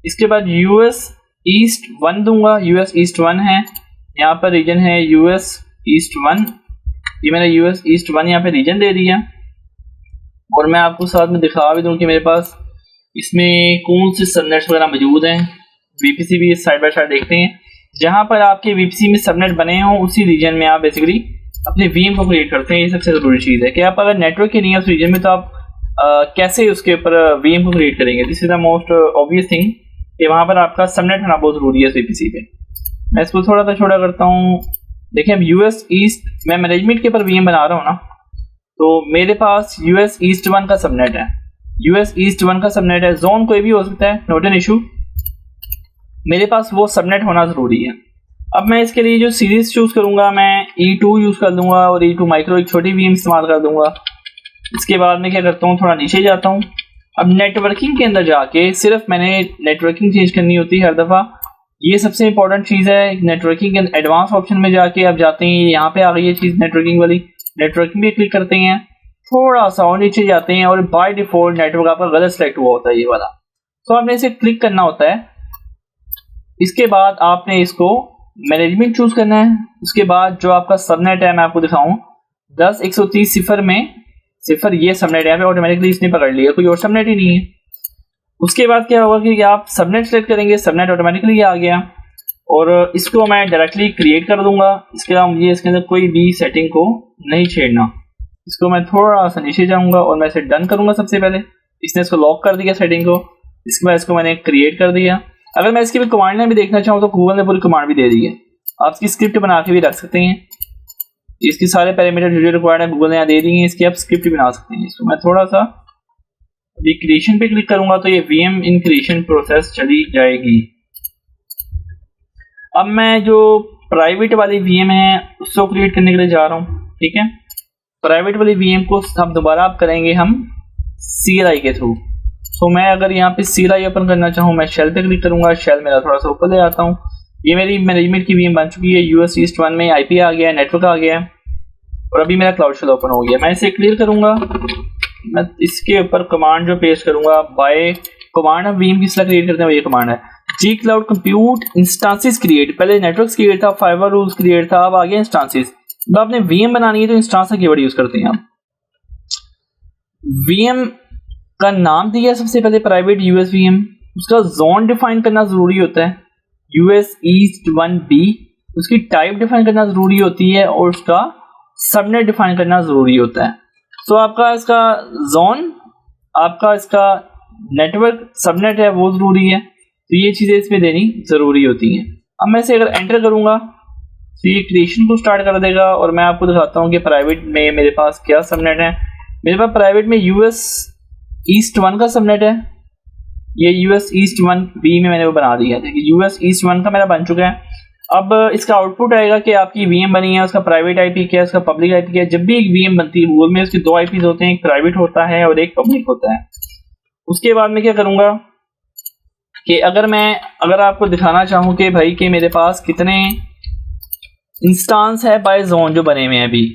इसके बाद US ईस्ट 1 दूंगा। US ईस्ट 1 है, यहाँ पर रीजन है US ईस्ट 1। ये मैंने US ईस्ट 1 यहाँ पे रीजन दे दिया। और मैं आपको साथ में दिखा भी दूँ कि मेरे पास इसमें कौन से सबनेट्स वगैरह मौजूद हैं। VPC भी साइड बाय साइड देखते हैं। जहाँ पर आपके VPC में सबनेट बने हों उसी रीजन में आप बेसिकली अपने VM को क्रिएट करते हैं। ये सबसे ज़रूरी चीज़ है कि आप अगर नेटवर्क के नहीं है उस रीजन में तो आप कैसे उसके ऊपर VM को क्रिएट करेंगे। This is the most obvious thing कि वहाँ पर आपका सबनेट होना बहुत ज़रूरी है VPC पे। मैं इसको थोड़ा सा छोटा करता हूँ। देखिए अब US ईस्ट मैं मैनेजमेंट के ऊपर VM बना रहा हूँ ना, तो मेरे पास US ईस्ट 1 का सबनेट है। US ईस्ट 1 का सबनेट है, जोन कोई भी हो सकता है, नॉट एन इशू। मेरे पास वो सबनेट होना ज़रूरी है। अब मैं इसके लिए जो सीरीज चूज़ करूँगा, मैं E2 यूज़ कर दूँगा और E2 माइक्रो एक छोटी VM इस्तेमाल कर दूँगा। इसके बाद मैं क्या करता हूँ, थोड़ा नीचे जाता हूँ। अब नेटवर्किंग के अंदर जाके सिर्फ मैंने नेटवर्किंग चेंज करनी होती है हर दफ़ा। ये सबसे इंपॉर्टेंट चीज़ है। नेटवर्किंग के एडवांस ऑप्शन में जाके आप जाते हैं, यहाँ पे आ गई ये चीज़ नेटवर्किंग वाली। नेटवर्किंग भी क्लिक करते हैं थोड़ा सा और नीचे जाते हैं और बाय डिफॉल्ट नेटवर्क आपका गलत सेलेक्ट हुआ होता है ये वाला। तो आपने इसे क्लिक करना होता है। इसके बाद आपने इसको मैनेजमेंट चूज करना है। उसके बाद जो आपका सबनेट है मैं आपको दिखाऊं 10.130 सिफर में सिफर ये सबनेट है, ऑटोमेटिकली इसने पकड़ लिया, कोई और सबनेट ही नहीं है। उसके बाद क्या होगा कि आप सबनेट सेलेक्ट करेंगे, सबनेट ऑटोमेटिकली आ गया और इसको मैं डायरेक्टली क्रिएट कर दूंगा। इसके अलावा मुझे इसके अंदर कोई भी सेटिंग को नहीं छेड़ना। इसको मैं थोड़ा सा नीचे जाऊंगा और मैं इसे डन करूंगा। सबसे पहले इसने इसको लॉक कर दिया सेटिंग को। इसके बाद इसको मैंने क्रिएट कर दिया। अगर मैं इसकी भी कमांड में भी देखना चाहूँ तो गूगल ने पूरी कमांड भी दे दी है, आप इसकी स्क्रिप्ट बना के भी रख सकते हैं। इसके सारे पैरामीटर जो रिक्वायर्ड है गूगल ने यहाँ दे दिए हैं, इसकी आप स्क्रिप्ट भी बना सकते हैं। इसको मैं थोड़ा सा अभी क्रिएशन पे क्लिक करूंगा तो ये वीएम इन क्रिएशन प्रोसेस चली जाएगी। अब मैं जो प्राइवेट वाली वीएम है उसको क्रिएट करने के लिए जा रहा हूँ। ठीक है, प्राइवेट वाली वीएम को हम दोबारा आप करेंगे हम CLI के थ्रू। तो मैं अगर यहाँ पे CLI ओपन करना चाहूँ मैं शेल पे क्लिक करूंगा। शेल मेरा थोड़ा सा ऊपर ले आता हूँ। ये मेरी मैनेजमेंट की वीएम बन चुकी है। US ईस्ट 1 में IP आ गया है, नेटवर्क आ गया है और अभी मेरा क्लाउड शेल ओपन हो गया। मैं इसे क्लियर करूंगा। मैं इसके ऊपर कमांड जो पेश करूंगा बाय कमांड हम वीएम किस तरह क्रिएट करते हैं वो ये कमांड है G cloud compute instances create. पहले नेटवर्क क्रिएट था, फाइबर रूल्स क्रिएट था, अब आ गया इंस्टांसेस। जब आपने वीएम बनानी है तो इंस्टांस का कीवर्ड यूज करते हैं आप। वीएम का नाम दिया सबसे पहले प्राइवेट US VM। उसका जोन डिफाइन करना जरूरी होता है US ईस्ट 1B। उसकी टाइप डिफाइन करना जरूरी होती है और उसका सबनेट डिफाइन करना जरूरी होता है। तो आपका इसका जोन, आपका इसका नेटवर्क सबनेट है वो जरूरी है, तो ये चीजें इसमें देनी जरूरी होती हैं। अब मैं इसे अगर एंटर करूंगा तो ये क्रिएशन को स्टार्ट कर देगा और मैं आपको दिखाता हूँ कि प्राइवेट में मेरे पास क्या सबनेट है। मेरे पास प्राइवेट में US ईस्ट 1 का सबनेट है। ये US ईस्ट 1B में मैंने वो बना दिया है। देखिए US ईस्ट 1 का मेरा बन चुका है। अब इसका आउटपुट आएगा कि आपकी वीएम बनी है, उसका प्राइवेट IP क्या है, उसका पब्लिक IP क्या है। जब भी एक वीएम बनती है गूगल में उसके 2 IPs होते हैं, एक प्राइवेट होता है और एक पब्लिक होता है। उसके बाद मैं क्या करूंगा कि अगर आपको दिखाना चाहूँ कि भाई कि मेरे पास कितने इंस्टांस है बाय जोन जो बने हुए हैं अभी,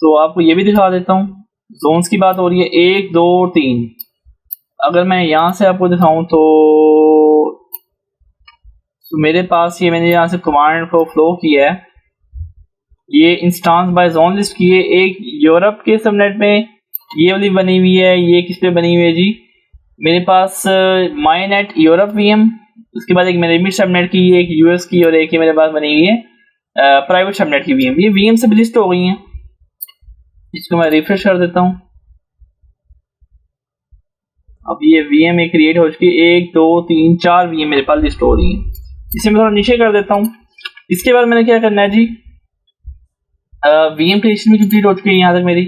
तो आपको ये भी दिखा देता हूँ। जोन्स की बात हो रही है 1 2 3। अगर मैं यहाँ से आपको दिखाऊं तो मेरे पास ये मैंने यहाँ से कमांड को फ्लो किया है। ये इंस्टांस बाय जोन लिस्ट की है। एक यूरोप के सबनेट में ये वाली बनी हुई है। ये किस पे बनी हुई है जी, मेरे पास माई नेट यूरोप वीएम। उसके बाद एक मैनेजमेंट सबनेट की, एक US की और एक ही मेरे पास बनी हुई है प्राइवेट सबनेट की वीएम। ये वीएम सब लिस्ट हो गई हैं। इसको मैं रिफ्रेश कर देता हूँ। अब ये वीएम एक क्रिएट हो चुकी है। 1 2 3 4 वीएम मेरे पास लिस्ट हो रही है। इसे मैं थोड़ा नीचे कर देता हूँ। इसके बाद मैंने क्या करना है जी, वीएम क्रिएशन भी कंप्लीट हो चुकी है यहाँ तक मेरी।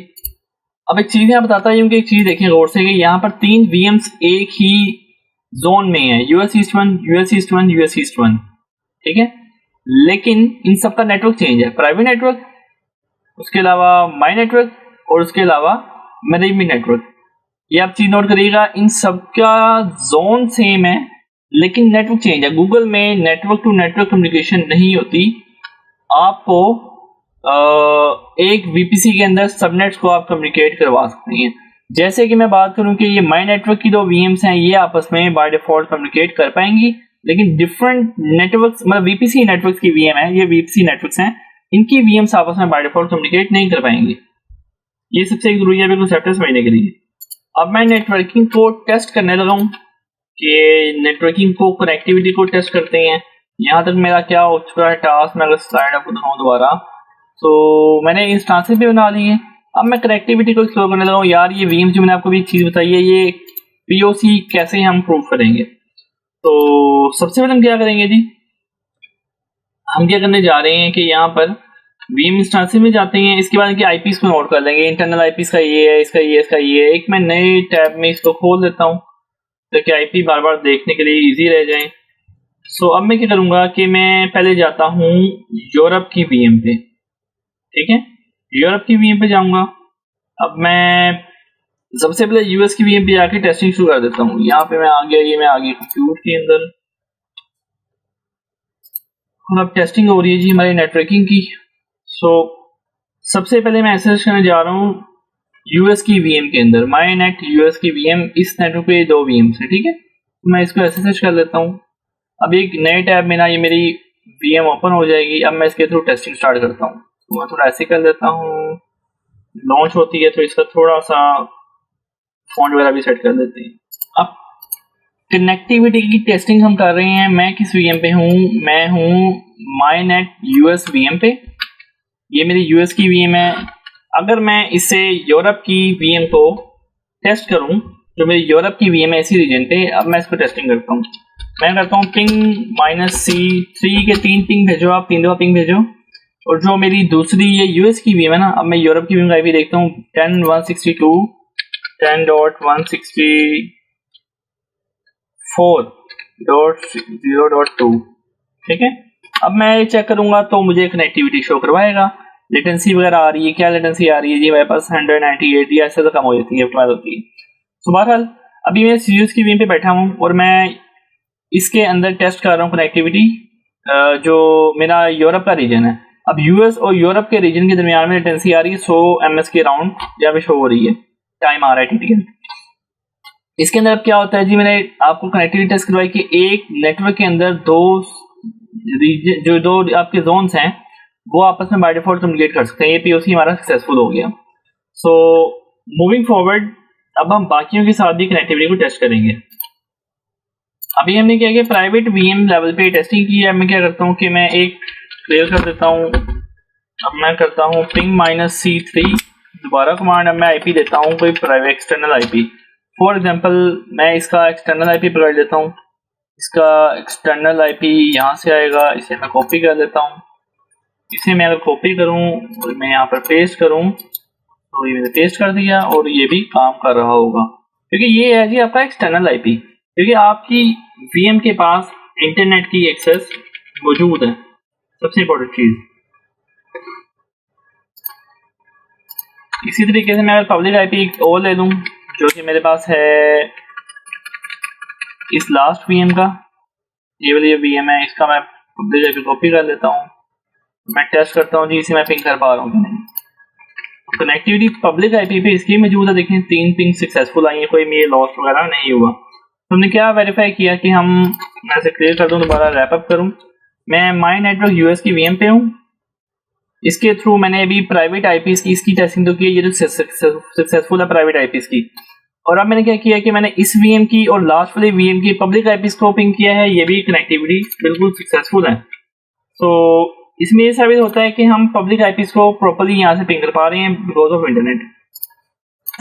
अब एक चीज मैं बताता हूँ कि एक चीज देखें गौर से कि यहाँ पर 3 वीएम्स एक ही जोन में है, US east 1 US east 1 US east 1। ठीक है, लेकिन इन सबका नेटवर्क चेंज है। प्राइवेट नेटवर्क, उसके अलावा माई नेटवर्क और उसके अलावा मैनेजमेंट नेटवर्क। ये आप चीज नोट करिएगा, इन सबका जोन सेम है लेकिन नेटवर्क चेंज है। गूगल में नेटवर्क टू नेटवर्क कम्युनिकेशन नहीं होती। आपको एक VPC के अंदर सबनेट्स को आप कम्युनिकेट करवा सकते हैं। जैसे कि मैं बात करूं कि ये माई नेटवर्क की 2 वीएम्स हैं, ये आपस में बाय डिफॉल्ट कम्युनिकेट कर पाएंगी, लेकिन डिफरेंट नेटवर्क्स मतलब VPC नेटवर्क्स की वीएम है, ये VPC नेटवर्क्स हैं, इनकी वीएम्स आपस में बाय डिफॉल्ट कम्युनिकेट नहीं कर पाएंगी। ये सबसे एक जरूरी है बिल्कुल सेफ्टी समझने के लिए। अब मैं नेटवर्किंग को टेस्ट करने लगा हूँ कि नेटवर्किंग को कनेक्टिविटी को टेस्ट करते हैं। यहाँ तक मेरा क्या हो चुका है टास्क, मैं अगर स्लाइड आपको दिखाऊँ दोबारा तो मैंने इंस्टांसेस भी बना ली है। अब मैं कनेक्टिविटी को एक्सप्लोर करने लगा हूँ। यार ये वीएम जो मैंने आपको भी चीज़ बताई है, ये POC कैसे हम प्रूव करेंगे। तो सबसे पहले हम क्या करेंगे जी, हम क्या करने जा रहे हैं कि यहाँ पर वीएम इंस्टांसेस में जाते हैं। इसके बाद इनके IPs को नोट कर लेंगे। इंटरनल IPs का ये है, इसका ये, इसका ये है। एक मैं नए टैब में इसको खोल देता हूँ ताकि IP बार बार देखने के लिए इजी रह जाए। सो अब मैं क्या करूँगा कि मैं पहले जाता हूँ यूरोप की वीएम पे। ठीक है, यूरोप की वीएम पे जाऊँगा। अब मैं सबसे पहले US की वीएम पे जाके टेस्टिंग शुरू कर देता हूँ। यहाँ पे मैं आ गया, ये मैं आ गया कंप्यूटर के अंदर और अब टेस्टिंग हो रही है जी हमारी नेटवर्किंग की। सो सबसे पहले मैं ऐसे करने जा रहा हूँ यूएस की वीएम के अंदर, माई नेट यूएस की वीएम, इस नेटवर्क पे 2 वीएम्स है, ठीक है। तो मैं इसको ऐसे सर्च कर लेता हूँ। अब एक नए टैब में ना ये मेरी वीएम ओपन हो जाएगी। अब मैं इसके थ्रू टेस्टिंग स्टार्ट करता हूँ। तो मैं थोड़ा ऐसे कर लेता हूँ, लॉन्च होती है तो इसका थोड़ा सा फॉन्ट वगैरह भी सेट कर देते हैं। अब कनेक्टिविटी की टेस्टिंग हम कर रहे हैं। मैं किस वीएम पे हूँ? मैं हूँ माई नेट यूएस वीएम पे। ये मेरी यूएस की वीएम है। अगर मैं इससे यूरोप की वीएम को टेस्ट करूं, जो मेरी यूरोप की वीएम है इसी रीजन पे, अब मैं इसको टेस्टिंग करता हूं। मैं करता हूं पिंग -C3 के 3 पिंग भेजो, आप 3 दफा पिंग भेजो। और जो मेरी दूसरी ये यूएस की वीएम है ना, अब मैं यूरोप की वीएम का आईपी देखता हूं 10.162.10.164.0.2, ठीक है। अब मैं चेक करूंगा तो मुझे कनेक्टिविटी शो करवाएगा। लेटेंसी वगैरह आ रही है, क्या लेटेंसी आ रही है जी? मेरे पास 198 या ऐसे तो कम हो जाती है, ऑप्टिमाइज होती है। तो बहरहाल अभी मैं सीरीज की वीम पे बैठा हूँ और मैं इसके अंदर टेस्ट कर रहा हूँ कनेक्टिविटी, जो मेरा यूरोप का रीजन है। अब यूएस और यूरोप के रीजन के दरमियान में लेटेंसी आ रही है 100 ms के राउंड यहाँ पे शो हो रही है, टाइम आ रहा है, ठीक है। इसके अंदर अब क्या होता है जी, मैंने आपको कनेक्टिविटी टेस्ट करवाई कि एक नेटवर्क के अंदर दो आपके जोन्स हैं वो आपस में बाय डिफॉल्ट कम्युनिकेट कर सकते हैं। ये पीओसी हमारा सक्सेसफुल हो गया। सो मूविंग फॉरवर्ड अब हम बाकियों के साथ भी कनेक्टिविटी को टेस्ट करेंगे। अभी हमने क्या किया, प्राइवेट वीएम लेवल पे टेस्टिंग की है। मैं क्या करता हूँ कि मैं एक क्लियर कर देता हूँ। अब मैं करता हूँ पिंग -C3, दोबारा कमांड। अब मैं आईपी देता हूँ कोई private external IP. For example मैं इसका एक्सटर्नल आईपी प्रोवाइड देता हूँ। इसका एक्सटर्नल आईपी यहाँ से आएगा, इसे मैं कॉपी कर देता हूँ। इसे मैं अगर कॉपी करूँ और मैं यहाँ पर पेस्ट करूँ तो ये मैंने पेस्ट कर दिया और ये भी काम कर रहा होगा, क्योंकि ये है जी आपका एक्सटर्नल आईपी। क्योंकि आपकी वीएम के पास इंटरनेट की एक्सेस मौजूद है, सबसे इम्पोर्टेंट चीज। इसी तरीके से मैं अगर पब्लिक आईपी और ले लूँ, जो कि मेरे पास है इस लास्ट वीएम का, ये वाली वीएम है, इसका मैं पब्लिक आईपी कॉपी कर लेता हूँ। मैं टेस्ट करता हूँ जी इसे मैं पिंग कर पा रहा हूँ कि नहीं। कनेक्टिविटी पब्लिक आईपी पे इसकी मौजूद है, देखें 3 पिंग सक्सेसफुल आई है, कोई मेरे लॉस वगैरह नहीं हुआ। तो हमने क्या वेरीफाई किया कि हम, मैं इसे क्लियर कर दूं, दोबारा रैप अप करूं। मैं माई नेटवर्क यूएस की वीएम पे हूं। इसके थ्रू मैंने अभी प्राइवेट आईपीस की इसकी टेस्टिंग तो की है, ये तो सक्सेसफुल है प्राइवेट आईपीस की। और अब मैंने क्या किया कि मैंने इस वीएम की और लास्ट वाली वीएम की पब्लिक आईपीस को पिंग किया है, ये भी कनेक्टिविटी बिल्कुल सक्सेसफुल है। तो इसमें ये साबित होता है कि हम पब्लिक आईपीस को प्रॉपर्ली यहाँ से पिंग कर पा रहे हैं बिकॉज ऑफ इंटरनेट।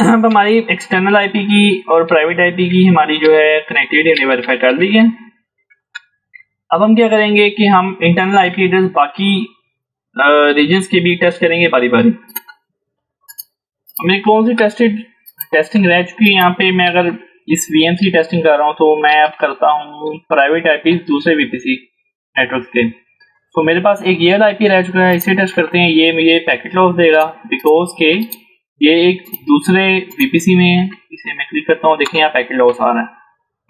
अब हमारी एक्सटर्नल आईपी की और प्राइवेट आईपी की हमारी जो है कनेक्टिविटी हमने वेरीफाई कर ली है। अब हम क्या करेंगे कि हम इंटरनल आईपी एड्रेस बाकी रीजन्स के भी टेस्ट करेंगे बारी बारी। हमें कौन सी टेस्टिंग रह चुकी है यहाँ पे, मैं अगर इस वीएम की टेस्टिंग कर रहा हूँ तो मैं अब करता हूँ प्राइवेट आईपी दूसरे वीपीसी नेटवर्क के। तो मेरे पास एक ये आईपी रह चुका है, इसे टेस्ट करते हैं। ये मुझे पैकेट लॉस देगा बिकॉज के ये एक दूसरे वीपीसी में है। इसे मैं क्लिक करता हूँ, देखिए यहाँ पैकेट लॉस आ रहा है,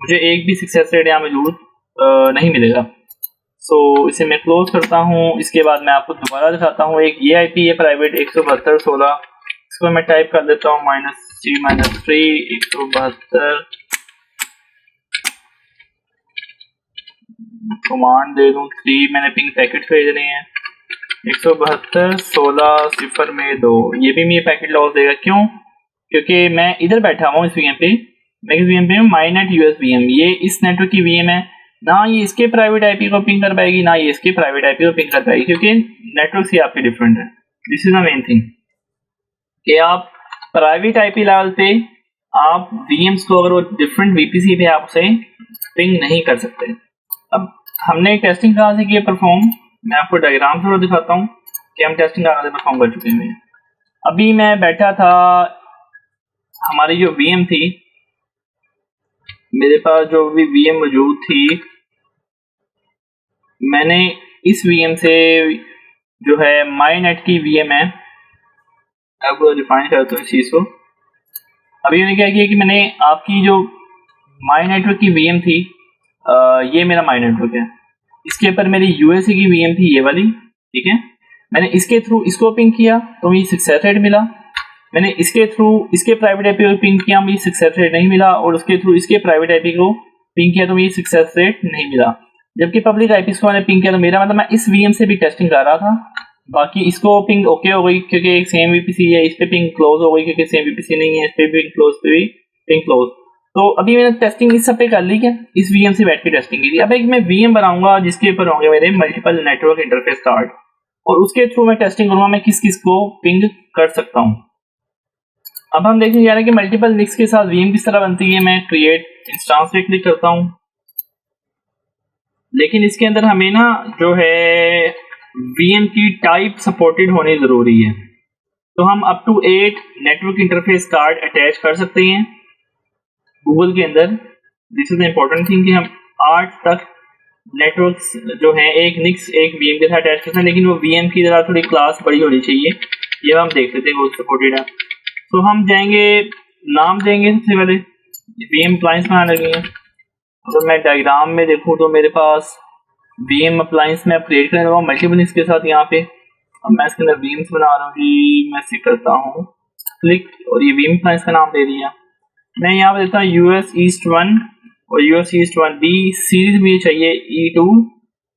मुझे एक भी सक्सेस रेट यहाँ मौजूद नहीं मिलेगा। सो इसे मैं क्लोज करता हूँ। इसके बाद मैं आपको दोबारा दिखाता हूँ। एक ये आईपी है प्राइवेट 172.16, इसको मैं टाइप कर देता हूँ -C-3 172, कमांड दे दूं 3, मैंने पिंग पैकेट भेज रहे हैं 172.16.0 ये भी मुझे पैकेट लॉस देगा। क्यों? क्योंकि मैं इधर बैठा हुआ इस वीएम पे, मैं इस वीएम पे हूँ माई नेट यूएस वीएम। ये इस नेटवर्क की वीएम है, ना ये इसके प्राइवेट आईपी को पिंग कर पाएगी ना ये इसके प्राइवेट आईपी को पिंग कर पाएगी, क्योंकि नेटवर्क ही आपके डिफरेंट है। This is the main thing कि आप प्राइवेट आईपी लेवल पे आप वीएम्स को अगर वो डिफरेंट वीपीसी पे आप उसे पिंग नहीं कर सकते। अब हमने टेस्टिंग कहाँ से की है परफॉर्म, मैं आपको डायग्राम थोड़ा दिखाता हूँ कि हम टेस्टिंग कहाँ से परफॉर्म कर चुके हैं। अभी मैं बैठा था, हमारी जो वीएम थी, मेरे पास जो भी वीएम मौजूद थी, मैंने इस वीएम से जो है माई नेट की वीएम है, अब डिफाइन करता हूँ इस चीज़ को। अभी मैंने क्या किया कि मैंने आपकी जो माई नेटवर्क की वीएम थी, ये मेरा माई नेटवर्क है, इसके ऊपर मेरी यूएसए की वीएम थी ये वाली, ठीक है। मैंने इसके थ्रू इसको पिंग किया तो मुझे सक्सेस रेट मिला। मैंने इसके थ्रू इसके प्राइवेट आईपी को पिंग किया, मुझे सक्सेस रेट नहीं मिला, और उसके थ्रू इसके प्राइवेट आईपी को पिंग किया तो मुझे सक्सेस रेट नहीं मिला। जबकि पब्लिक आईपी को मैंने पिंग किया तो मेरा मतलब मैं इस वीएम से भी टेस्टिंग कर रहा था, बाकी इसको पिंग ओके हो गई क्योंकि एक सेम वीपीसी है, इस पे पिंग क्लोज हो गई क्योंकि सेम वीपीसी नहीं है, इस पे पिंग क्लोज, पे भी पिंग क्लोज। तो अभी मैंने टेस्टिंग इस सब पे कर ली है, इस वीएम से बैठ के टेस्टिंग की थी। अब एक मैं वीएम बनाऊंगा जिसके ऊपर होंगे मेरे मल्टीपल नेटवर्क इंटरफेस कार्ड, और उसके थ्रू मैं टेस्टिंग करूंगा मैं किस किस को पिंग कर सकता हूं। अब हम देखने जा रहे हैं कि मल्टीपल निक्स के साथ वीएम किस तरह बनती है। मैं क्रिएट इंस्टेंस पे क्लिक करता हूं, लेकिन इसके अंदर हमें ना जो है वीएम की टाइप सपोर्टेड होनी जरूरी है। तो हम up to 8 network interface card attach कर सकते हैं गूगल के अंदर। This is the important thing कि हम 8 तक नेटवर्क्स जो हैं एक निक्स एक वीएम के साथ अटैच करते हैं, लेकिन वो वीएम की तरह थोड़ी क्लास बड़ी होनी चाहिए। ये हम देख लेते हैं वो सपोर्टेड है। तो हम जाएंगे, नाम देंगे सबसे पहले, वीएम अप्लायंस बनाने लगे हैं। अगर मैं डायग्राम में देखूं तो मेरे पास वीएम अप्लायंस में क्रिएट करने लगा मल्टीपल निक्स के साथ यहाँ पे। अब मैं इसके अंदर वीएम्स बना रहा हूँ जी, मैं इसे करता हूँ क्लिक और ये वीएम अप्लायंस का नाम दे दिया। मैं यहाँ पे देता हूँ यूएस ईस्ट 1 और यूएस ईस्ट 1B, सीरीज मुझे चाहिए E2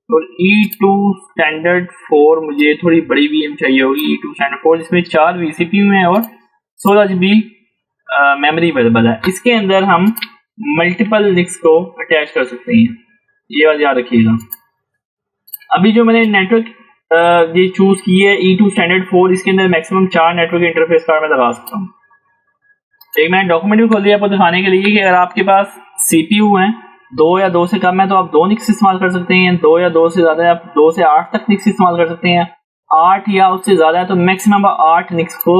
और E2 स्टैंडर्ड 4, मुझे थोड़ी बड़ी वीएम चाहिए होगी E2 स्टैंडर्ड 4 जिसमें 4 vCPU है और 16 GB मेमोरी अवेलेबल है। इसके अंदर हम मल्टीपल निक्स को अटैच कर सकते हैं, ये बात याद रखिएगा। अभी जो मैंने नेटवर्क ये चूज की है E2 स्टैंडर्ड 4, इसके अंदर मैक्सिमम 4 नेटवर्क इंटरफेस कार्ड में लगा सकता हूँ। एक मैंने डॉक्यूमेंट भी खोल दिया आपको दिखाने के लिए कि अगर आपके पास CPU हैं 2 या 2 से कम है तो आप 2 निक्स इस्तेमाल कर सकते हैं, 2 या 2 से ज़्यादा है आप 2 से 8 तक निक्स इस्तेमाल कर सकते हैं, 8 या उससे ज़्यादा है तो मैक्सिमम 8 निक्स को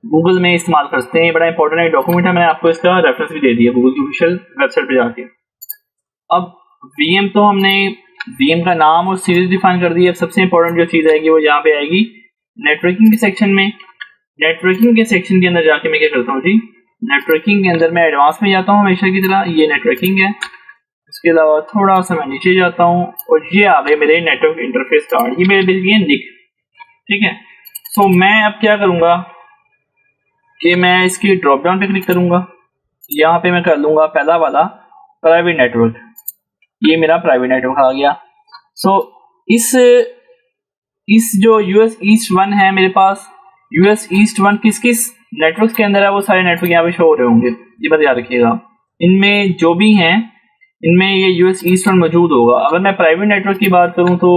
गूगल में इस्तेमाल कर सकते हैं। ये बड़ा इंपॉर्टेंट एक डॉक्यूमेंट है, मैंने आपको इसका रेफरेंस भी दे दिया गूगल की ऑफिशियल वेबसाइट पे जाके। अब वीएम तो हमने वीएम का नाम और सीरीज डिफाइन कर दी है। अब सबसे इंपॉर्टेंट जो चीज़ आएगी वो यहाँ पे आएगी नेटवर्किंग के सेक्शन में। नेटवर्किंग के सेक्शन के अंदर जाके मैं क्या करता हूँ जी, नेटवर्किंग के अंदर मैं एडवांस में जाता हूँ हमेशा की तरह, ये नेटवर्किंग है। इसके अलावा थोड़ा सा मैं नीचे जाता हूँ और ये आ गए मेरे नेटवर्क इंटरफेस कार्ड, ये मेरे बेसिकली निक, ठीक है। सो मैं अब क्या करूँगा कि मैं इसकी ड्रॉप डाउन पे क्लिक करूँगा, यहाँ पे मैं कर लूँगा पहला वाला प्राइवेट नेटवर्क, ये मेरा प्राइवेट नेटवर्क आ गया। सो इस जो यूएस ईस्ट 1 है मेरे पास, यूएस ईस्ट 1 किस किस नेटवर्क के अंदर है वो सारे नेटवर्क यहाँ पे शो हो रहे होंगे, ये बात याद रखिएगा। इनमें जो भी हैं इनमें ये यूएस ईस्ट 1 मौजूद होगा। अगर मैं प्राइवेट नेटवर्क की बात करूँ तो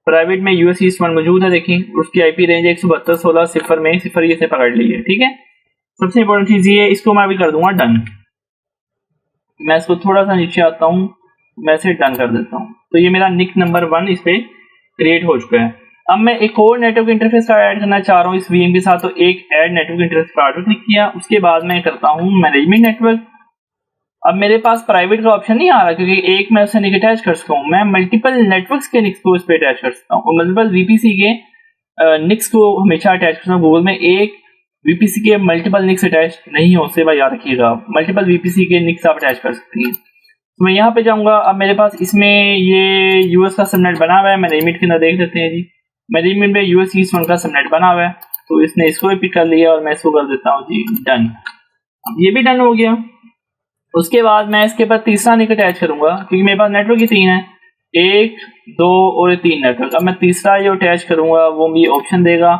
प्राइवेट में यूएस ईस्ट 1 मौजूद है, देखिए उसकी आईपी रेंज 172.16.0 में 0 ये से पकड़ ली है, ठीक है। सबसे इंपॉर्टेंट चीज़ ये है, इसको मैं अभी कर दूंगा डन। मैं इसको थोड़ा सा नीचे आता हूँ, मैं इसे डन कर देता हूँ। तो ये मेरा निक नंबर 1 इस पे क्रिएट हो चुका है। अब मैं एक और नेटवर्क इंटरफेस कार्ड ऐड करना चाह रहा हूँ इस वीएम के साथ, तो एक ऐड नेटवर्क इंटरफेस कार्ड पे क्लिक किया, उसके बाद मैं करता हूँ मैनेजमेंट नेटवर्क। अब मेरे पास प्राइवेट का ऑप्शन नहीं आ रहा क्योंकि एक मैं उससे निक अटैच कर सकता हूँ, मैं मल्टीपल नेटवर्क्स के निक्स को इस पे अटैच कर सकता हूँ और मल्टीपल वीपीसी के निक्स को हमेशा अटैच करता हूँ। गूगल में एक वीपीसी के मल्टीपल निक्स अटैच नहीं हो, उससे याद रखिएगा, मल्टीपल वीपीसी के निक्स आप अटैच कर सकते हैं। तो मैं यहाँ पे जाऊँगा। अब मेरे पास इसमें ये यूएस का सबनेट बना हुआ है, मैनेजमेंट के अंदर देख लेते हैं जी, मैनेजमेंट में यूएस ईस्ट 1 का सबनेट बना हुआ है, तो इसने इसको भी पिक कर लिया और मैं इसको कर देता हूँ जी डन। अब ये भी डन हो गया। उसके बाद मैं इसके बाद तीसरा निक अटैच करूँगा क्योंकि मेरे पास नेटवर्क ही 3 है, 1, 2 और 3 नेटवर्क। अब मैं तीसरा जो अटैच करूँगा वो मुझे ऑप्शन देगा,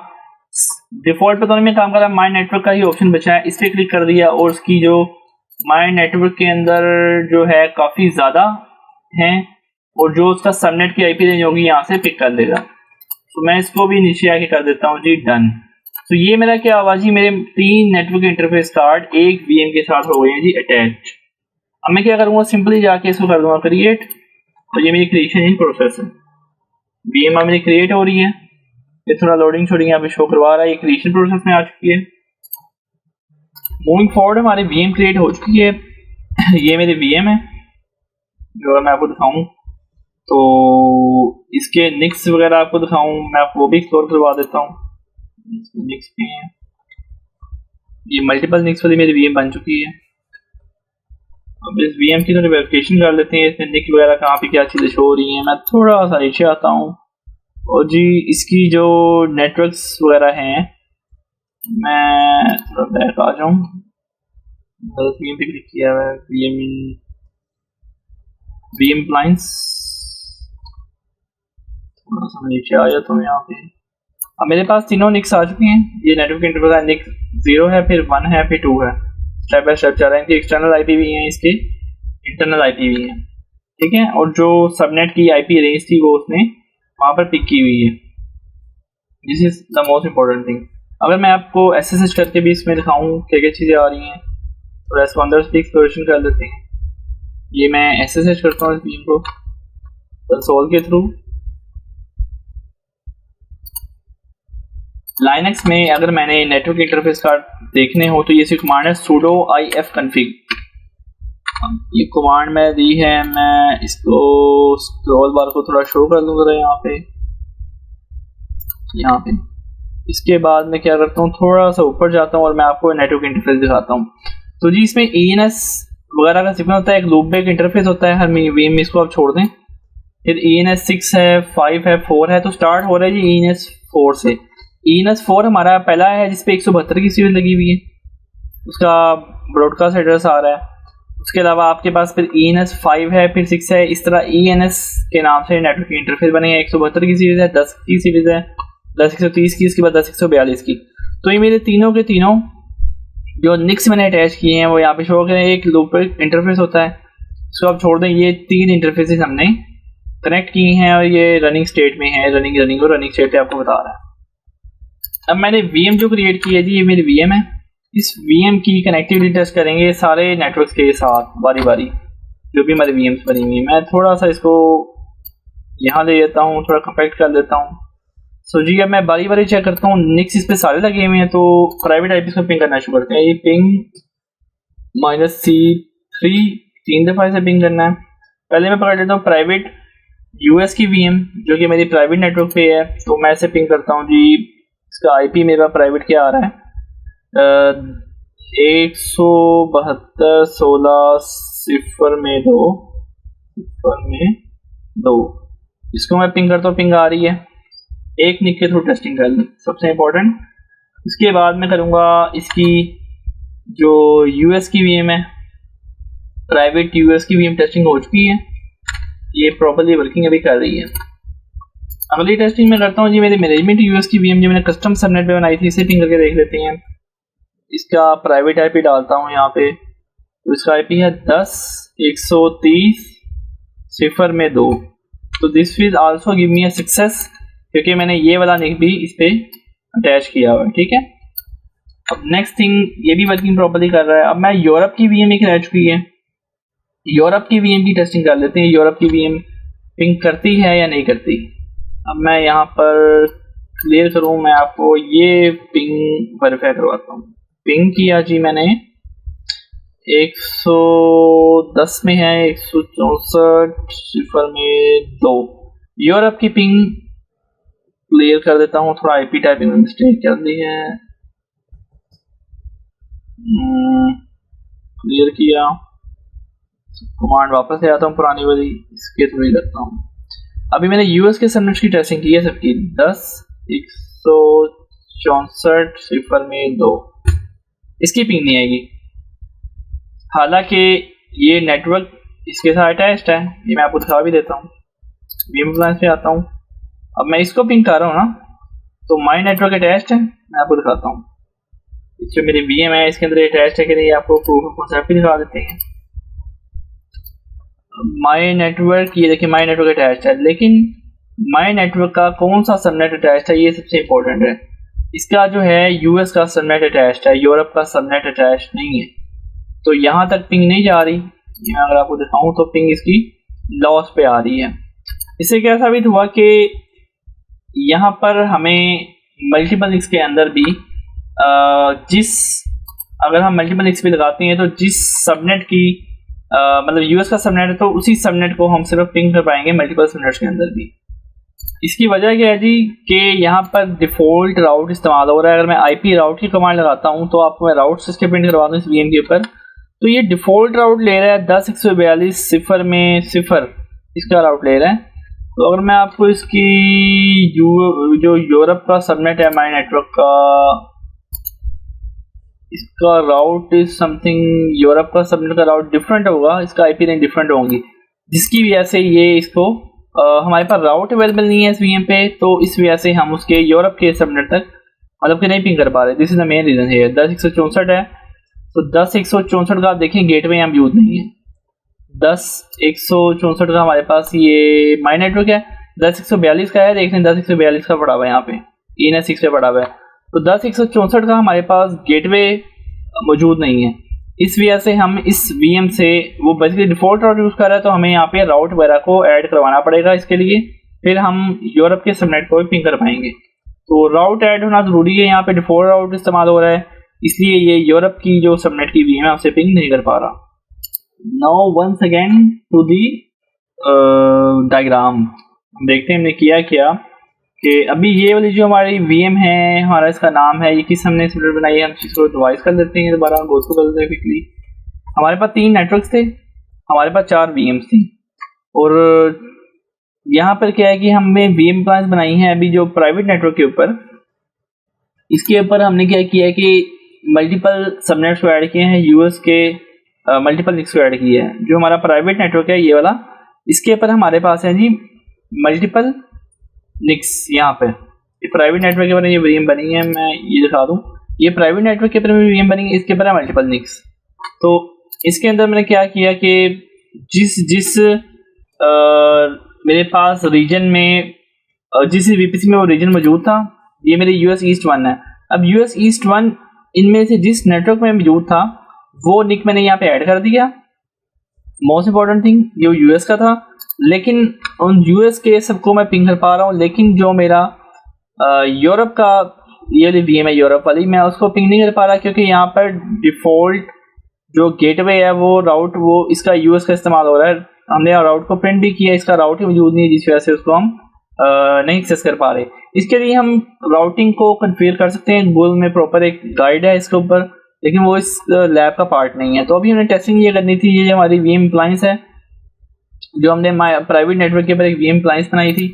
डिफॉल्ट पे तो नहीं काम कर रहा, माई नेटवर्क का ही ऑप्शन बचा है, इस पर क्लिक कर दिया और उसकी जो माई नेटवर्क के अंदर जो है काफ़ी ज़्यादा हैं और जो उसका सबनेट की आईपी रेंज होगी यहाँ से पिक कर लेगा। तो मैं इसको भी नीचे आके कर देता हूँ जी डन। तो ये मेरा क्या हुआ जी, मेरे 3 नेटवर्क इंटरफेस कार्ड एक वीएम के साथ हो गए हैं जी अटैच। अब मैं क्या करूँगा, सिंपली जाके इसको कर दूंगा क्रिएट, तो ये मेरी क्रिएशन इन प्रोसेस है। वीएम मेरी क्रिएट हो रही है, ये थोड़ा लोडिंग छोड़िंग यहाँ पे शो करवा रहा है, ये क्रिएशन प्रोसेस में आ चुकी है। मूविंग फॉरवर्ड हमारी वीएम क्रिएट हो चुकी है। ये मेरी वीएम है जो मैं आपको दिखाऊं तो इसके निक्स वगैरह आपको दिखाऊं, मैं आपको वो भी एक्सप्लोर करवा देता हूँ। निक्स भी हैं, ये मल्टीपल निक्स वाली मेरी वीएम बन चुकी है। अब इस वीएम की थोड़ी वेरिफिकेशन कर लेते हैं, इसमें निक वगैरह कहाँ पे क्या चीज़ें शो हो रही हैं। मैं थोड़ा सा नीचे आता हूँ और जी इसकी जो नेटवर्क्स वगैरह हैं मैं थोड़ा बैक आ जाऊँ, वीएम पे क्लिक किया हुआ है, वीएम अप्लायंस, थोड़ा सा नीचे आ जाता हूँ यहाँ पे। अब मेरे पास तीनों निक्स आ चुके हैं। ये नेटवर्क इंटरफेस का निक 0 है, फिर 1 है, फिर 2 है, स्टेप बाय स्टेप चल रहा है। इनकी एक्सटर्नल आईपी भी है, इसके इंटरनल आईपी भी है, ठीक है। और जो सबनेट की आईपी रेंज थी वो उसने वहाँ पर पिक की हुई है। This is the most important thing. अगर मैं आपको एसएसएच करके भी इसमें दिखाऊँ क्या क्या चीज़ें आ रही हैं, तो रेस्पॉन्डर्स की एक्सप्लोरेशन कर लेते हैं। ये मैं एसएसएच करता हूँ इस वीएम को कंसोल के थ्रू। लाइनक्स में अगर मैंने नेटवर्क इंटरफेस कार्ड देखने हो तो ये कमांड है sudo ifconfig। ये कमांड मैं दी है, मैं इसको स्क्रॉल बार को थोड़ा शो कर दूंगा यहाँ पे। इसके बाद मैं क्या करता हूँ, थोड़ा सा ऊपर जाता हूँ और मैं आपको नेटवर्क इंटरफेस दिखाता हूँ। तो जी इसमें ENS वगैरह का सिग्नल होता है, एक लूप बैक इंटरफेस होता है हर वीएम में, इसको आप छोड़ दें। फिर ENS 6 है, 5 है, 4 है, तो स्टार्ट हो रहा है जी ENS 4 से। ENS 4 हमारा पहला है जिसपे 172 की सीरीज लगी हुई है, उसका ब्रॉडकास्ट एड्रेस आ रहा है। उसके अलावा आपके पास फिर ENS 5 है, फिर 6 है, इस तरह ENS के नाम से नेटवर्क इंटरफेस बनेगा। 172 की सीरीज है, 10 की सीरीज है, 10 130 की, इसके बाद 10 142 की। तो ये मेरे तीनों के तीनों जो निक्स मैंने अटैच किए हैं वो यहाँ पे शो करें। एक लूप इंटरफेस होता है, इसको आप छोड़ दें। ये 3 इंटरफेसेस हमने कनेक्ट किए हैं और ये रनिंग स्टेट में है, रनिंग स्टेट पे आपको बता रहा है। अब मैंने वीएम जो क्रिएट की है जी, ये मेरी वीएम है। इस वीएम की कनेक्टिविटी टेस्ट करेंगे सारे नेटवर्क्स के साथ बारी बारी, जो भी हमारे वीएम्स बनी हुई है। मैं थोड़ा सा इसको यहाँ ले लेता हूँ, थोड़ा कंपैक्ट कर देता हूँ। सो जी अब मैं बारी बारी चेक करता हूँ। निक्स इस पे सारे लगे हुए हैं, तो प्राइवेट आईपी को पिंग करना शुरू करते हैं। ये पिंग -C3 3 दफ़ा इसे पिंग करना है। पहले मैं पकड़ लेता हूँ प्राइवेट यूएस की वीएम जो कि मेरी प्राइवेट नेटवर्क पे है, तो मैं इसे पिंग करता हूँ जी। इसका आईपी मेरा प्राइवेट क्या आ रहा है, 172.0.2 इसको मैं पिंग करता हूँ, पिंग आ रही है। एक निक के थ्रू टेस्टिंग कर ली, सबसे इम्पोर्टेंट। इसके बाद मैं करूँगा इसकी जो यूएस की वीएम है, प्राइवेट यूएस की वीएम टेस्टिंग हो चुकी है, ये प्रॉपर्ली वर्किंग अभी कर रही है। अगली टेस्टिंग में करता हूँ जी मेरी मैनेजमेंट यूएस की वीएम जो मैंने कस्टम सबनेट पे बनाई थी, इसे पिंग करके देख लेते हैं। इसका प्राइवेट आईपी डालता हूँ यहाँ पे, तो इसका आईपी है 10.130.0.2। तो this will also give me a success, क्योंकि मैंने ये वाला निक भी इस पे अटैच किया हुआ है, ठीक है। अब नेक्स्ट थिंग, ये भी वर्किंग प्रॉपर्ली कर रहा है। अब मैं यूरोप की वीएम एक रह चुकी है, यूरोप की वीएम की टेस्टिंग कर लेते हैं। यूरोप की वीएम पिंग करती है या नहीं करती। अब मैं यहाँ पर क्लियर करूँ, मैं आपको ये पिंग वेरीफाई करवाता हूँ। पिंग किया जी मैंने, 110 में है, 164.0.2 यूरोप की पिंग क्लियर कर देता हूँ। थोड़ा आईपी टाइपिंग में मिस्टेक कर दी है, क्लियर किया। कमांड वापस ले आता हूँ पुरानी वाली, इसके थ्रू ही करता हूँ। अभी मैंने यूएस के सबनेट्स की टेस्टिंग की है सबकी, 10.164.0.2 इसकी पिंग नहीं आएगी, हालांकि ये नेटवर्क इसके साथ अटैच्ड है। ये मैं आपको दिखा भी देता हूँ। वीएम अप्लायंस पे आता हूँ, अब मैं इसको पिंग कर रहा हूँ ना, तो माई नेटवर्क अटैच्ड है। मैं आपको दिखाता हूँ जो मेरी वीएम है इसके अंदर अटैच्ड है कि नहीं, आपको प्रूफ ऑफ कॉन्सेप्ट भी दिखा देते हैं। माई नेटवर्क, ये देखिए माई नेटवर्क अटैच्ड है, लेकिन माई नेटवर्क का कौन सा सबनेट अटैच्ड है ये सबसे इम्पोर्टेंट है। इसका जो है यूएस का सबनेट अटैच्ड है, यूरोप का सबनेट अटैच्ड नहीं है, तो यहाँ तक पिंग नहीं जा रही। मैं अगर आपको दिखाऊं तो पिंग इसकी लॉस पे आ रही है। इससे क्या साबित हुआ कि यहाँ पर हमें मल्टीपल लिंक्स के अंदर भी अगर हम मल्टीपल लिंक्स भी लगाते हैं तो जिस सबनेट की मतलब यूएस का सबनेट है, तो उसी सबनेट को हम सिर्फ पिंग कर पाएंगे मल्टीपल सबनेट्स के अंदर भी। इसकी वजह क्या है जी कि यहाँ पर डिफ़ॉल्ट राउट इस्तेमाल हो रहा है। अगर मैं आईपी राउट की कमांड लगाता हूँ तो आपको मैं राउट से इसके प्रिंट करवा दूँ इस वीएम के ऊपर, तो ये डिफ़ॉल्ट राउट ले रहा है 10.142.0.0 इसका राउट ले रहा है। तो अगर मैं आपको इसकी जो यूरोप का सबनेट है माई नेटवर्क का, इसका राउट इज समथिंग, यूरोप का सबनेट का राउट डिफरेंट होगा, इसका आईपी रेंज डिफरेंट होंगी, जिसकी वजह से ये इसको हमारे पास राउट अवेलेबल नहीं है इस वीएम पे, तो इस वजह से हम उसके यूरोप के सबनेट तक मतलब कि नहीं पिंग कर पा रहे। This is the main reason है। 10.164 है, तो 10.164 का आप देखें गेटवे यहाँ यूज नहीं है। 10.164 का हमारे पास ये माई नेटवर्क है। 10.142 का है, देख लें 10.142 का पड़ा हुआ है यहाँ पे, ENS6 पे पड़ा हुआ है। तो 10.164 का हमारे पास गेटवे मौजूद नहीं है, इस वजह से हम इस VM से, वो बेसिकली डिफॉल्ट राउट यूज़ कर रहा है, तो हमें यहाँ पे राउट वगैरह को ऐड करवाना पड़ेगा इसके लिए, फिर हम यूरोप के सबनेट को भी पिंग कर पाएंगे। तो राउट ऐड होना ज़रूरी है, यहाँ पे डिफॉल्ट राउट इस्तेमाल हो रहा है, इसलिए ये यूरोप की जो सबनेट की VM है उससे पिंग नहीं कर पा रहा। Now once again to the diagram, हम देखते हैं हमने किया क्या कि अभी ये वाली जो हमारी VM है, हमारा इसका नाम है, ये किस हमने सबनेट बनाई है, हम इसको रिवाइज कर लेते हैं, दोबारा गो थ्रू कर लेते हैं क्विकली। हमारे पास 3 नेटवर्क्स थे, हमारे पास 4 VMs थी, और यहाँ पर क्या है कि हमने VM क्लास बनाई है अभी जो प्राइवेट नेटवर्क के ऊपर, इसके ऊपर हमने क्या किया है कि मल्टीपल सबनेट्स को ऐड किए हैं, यूएस के मल्टीपल निक्स को ऐड किया है। जो हमारा प्राइवेट नेटवर्क है ये वाला, इसके ऊपर हमारे पास है जी मल्टीपल निक्स। यहाँ पे ये प्राइवेट नेटवर्क के ऊपर ये VM बनी है, मैं ये दिखा दूँ, ये प्राइवेट नेटवर्क के ऊपर VM बनी है, इसके ऊपर है मल्टीपल निक्स। तो इसके अंदर मैंने क्या किया कि जिस मेरे पास रीजन में जिस VPC में वो रीजन मौजूद था, ये मेरे US ईस्ट 1 है। अब US ईस्ट 1 इनमें से जिस नेटवर्क में मौजूद था वो निक मैंने यहाँ पे ऐड कर दिया। मोस्ट इम्पॉर्टेंट थिंग, ये US का था, लेकिन उन US के सबको मैं पिंग कर पा रहा हूँ, लेकिन जो मेरा यूरोप का ये वाली VM है यूरोप वाली, मैं उसको पिंग नहीं कर पा रहा, क्योंकि यहाँ पर डिफ़ॉल्ट जो गेटवे है वो राउट वो इसका US का इस्तेमाल हो रहा है। हमने राउट को प्रिंट भी किया, इसका राउट ही मौजूद नहीं है, जिस वजह से उसको हम नहीं एक्सेस कर पा रहे। इसके लिए हम राउटिंग को कन्फिगर कर सकते हैं, गूगल में प्रॉपर एक गाइड है इसके ऊपर, लेकिन वो इस लैब का पार्ट नहीं है। तो अभी हमें टेस्टिंग ये करनी थी, ये हमारी VM अप्लायंस है जो हमने प्राइवेट नेटवर्क के ऊपर एक VM अप्लायंस बनाई थी।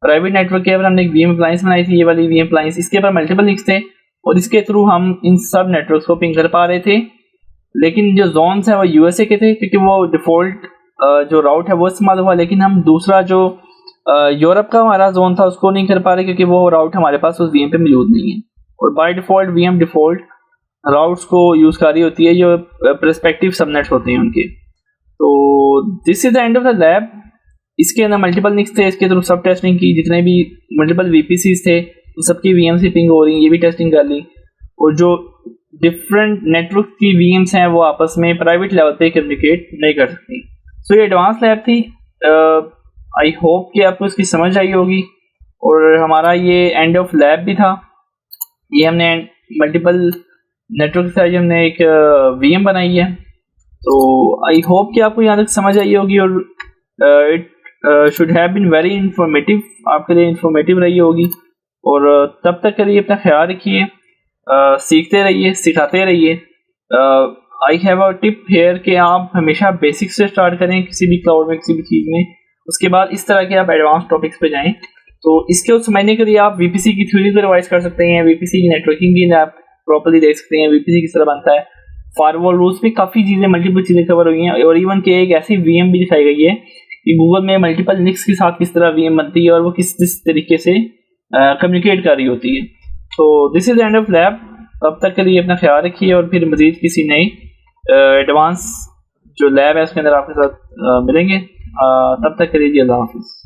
प्राइवेट नेटवर्क के ऊपर हमने एक VM अप्लायंस बनाई थी, ये वाली VM अप्लायंस, इसके ऊपर मल्टीपल लिंक्स थे और इसके थ्रू हम इन सब नेटवर्क्स को पिंग कर पा रहे थे। लेकिन जो जोन्स हैं वो USA के थे, क्योंकि वो डिफ़ॉल्ट जो राउट है वो इस्तेमाल हुआ, लेकिन हम दूसरा जो यूरोप का हमारा जोन था उसको नहीं कर पा रहे, क्योंकि वो राउट हमारे पास उस VM पे मौजूद नहीं है। और by default VM default routes को यूज़ कर रही होती है जो प्रोस्पेक्टिव सबनेट्स होते हैं उनके। तो this is the end of the lab. इसके अंदर मल्टीपल निक्स थे, इसके थ्रू सब टेस्टिंग की, जितने भी मल्टीपल VPCs थे तो सबकी VM से पिंग हो रही, ये भी टेस्टिंग कर ली। और जो डिफरेंट नेटवर्क की VMs हैं वो आपस में प्राइवेट लेवल पे कम्युनिकेट नहीं कर सकती। सो ये एडवांस लैब थी, आई होप कि आपको इसकी समझ आई होगी। और हमारा ये एंड ऑफ लैब भी था, ये हमने मल्टीपल नेटवर्क से हमने एक VM बनाई है। तो आई होप कि आपको यहाँ तक समझ आई होगी, और it should have been very informative, आपके लिए इंफॉर्मेटिव रही होगी। और तब तक के लिए अपना ख्याल रखिए, सीखते रहिए, सिखाते रहिए। I have a tip here कि आप हमेशा बेसिक से स्टार्ट करें किसी भी क्लाउड में, किसी भी चीज़ में, उसके बाद इस तरह के आप एडवांस टॉपिक्स पे जाएं। तो इसके उस समझने के लिए आप VPC की थ्योरी को रिवाइज कर सकते हैं, VPC की नेटवर्किंग की आप प्रॉपर्ली देख सकते हैं, VPC किस तरह बनता है, फायरवॉल रूल्स भी काफ़ी चीज़ें, मल्टीपल चीज़ें कवर हुई हैं। और इवन के एक ऐसी VM भी दिखाई गई है कि गूगल में मल्टीपल निक्स के साथ किस तरह VM बनती है और वो किस तरीके से कम्युनिकेट कर रही होती है। तो this is end of lab. तब तक के लिए अपना ख्याल रखिए, और फिर मज़ीद किसी नई एडवांस जो लैब है उसके अंदर आपके साथ मिलेंगे। तब तक के लिए अल्लाह हाफिज़।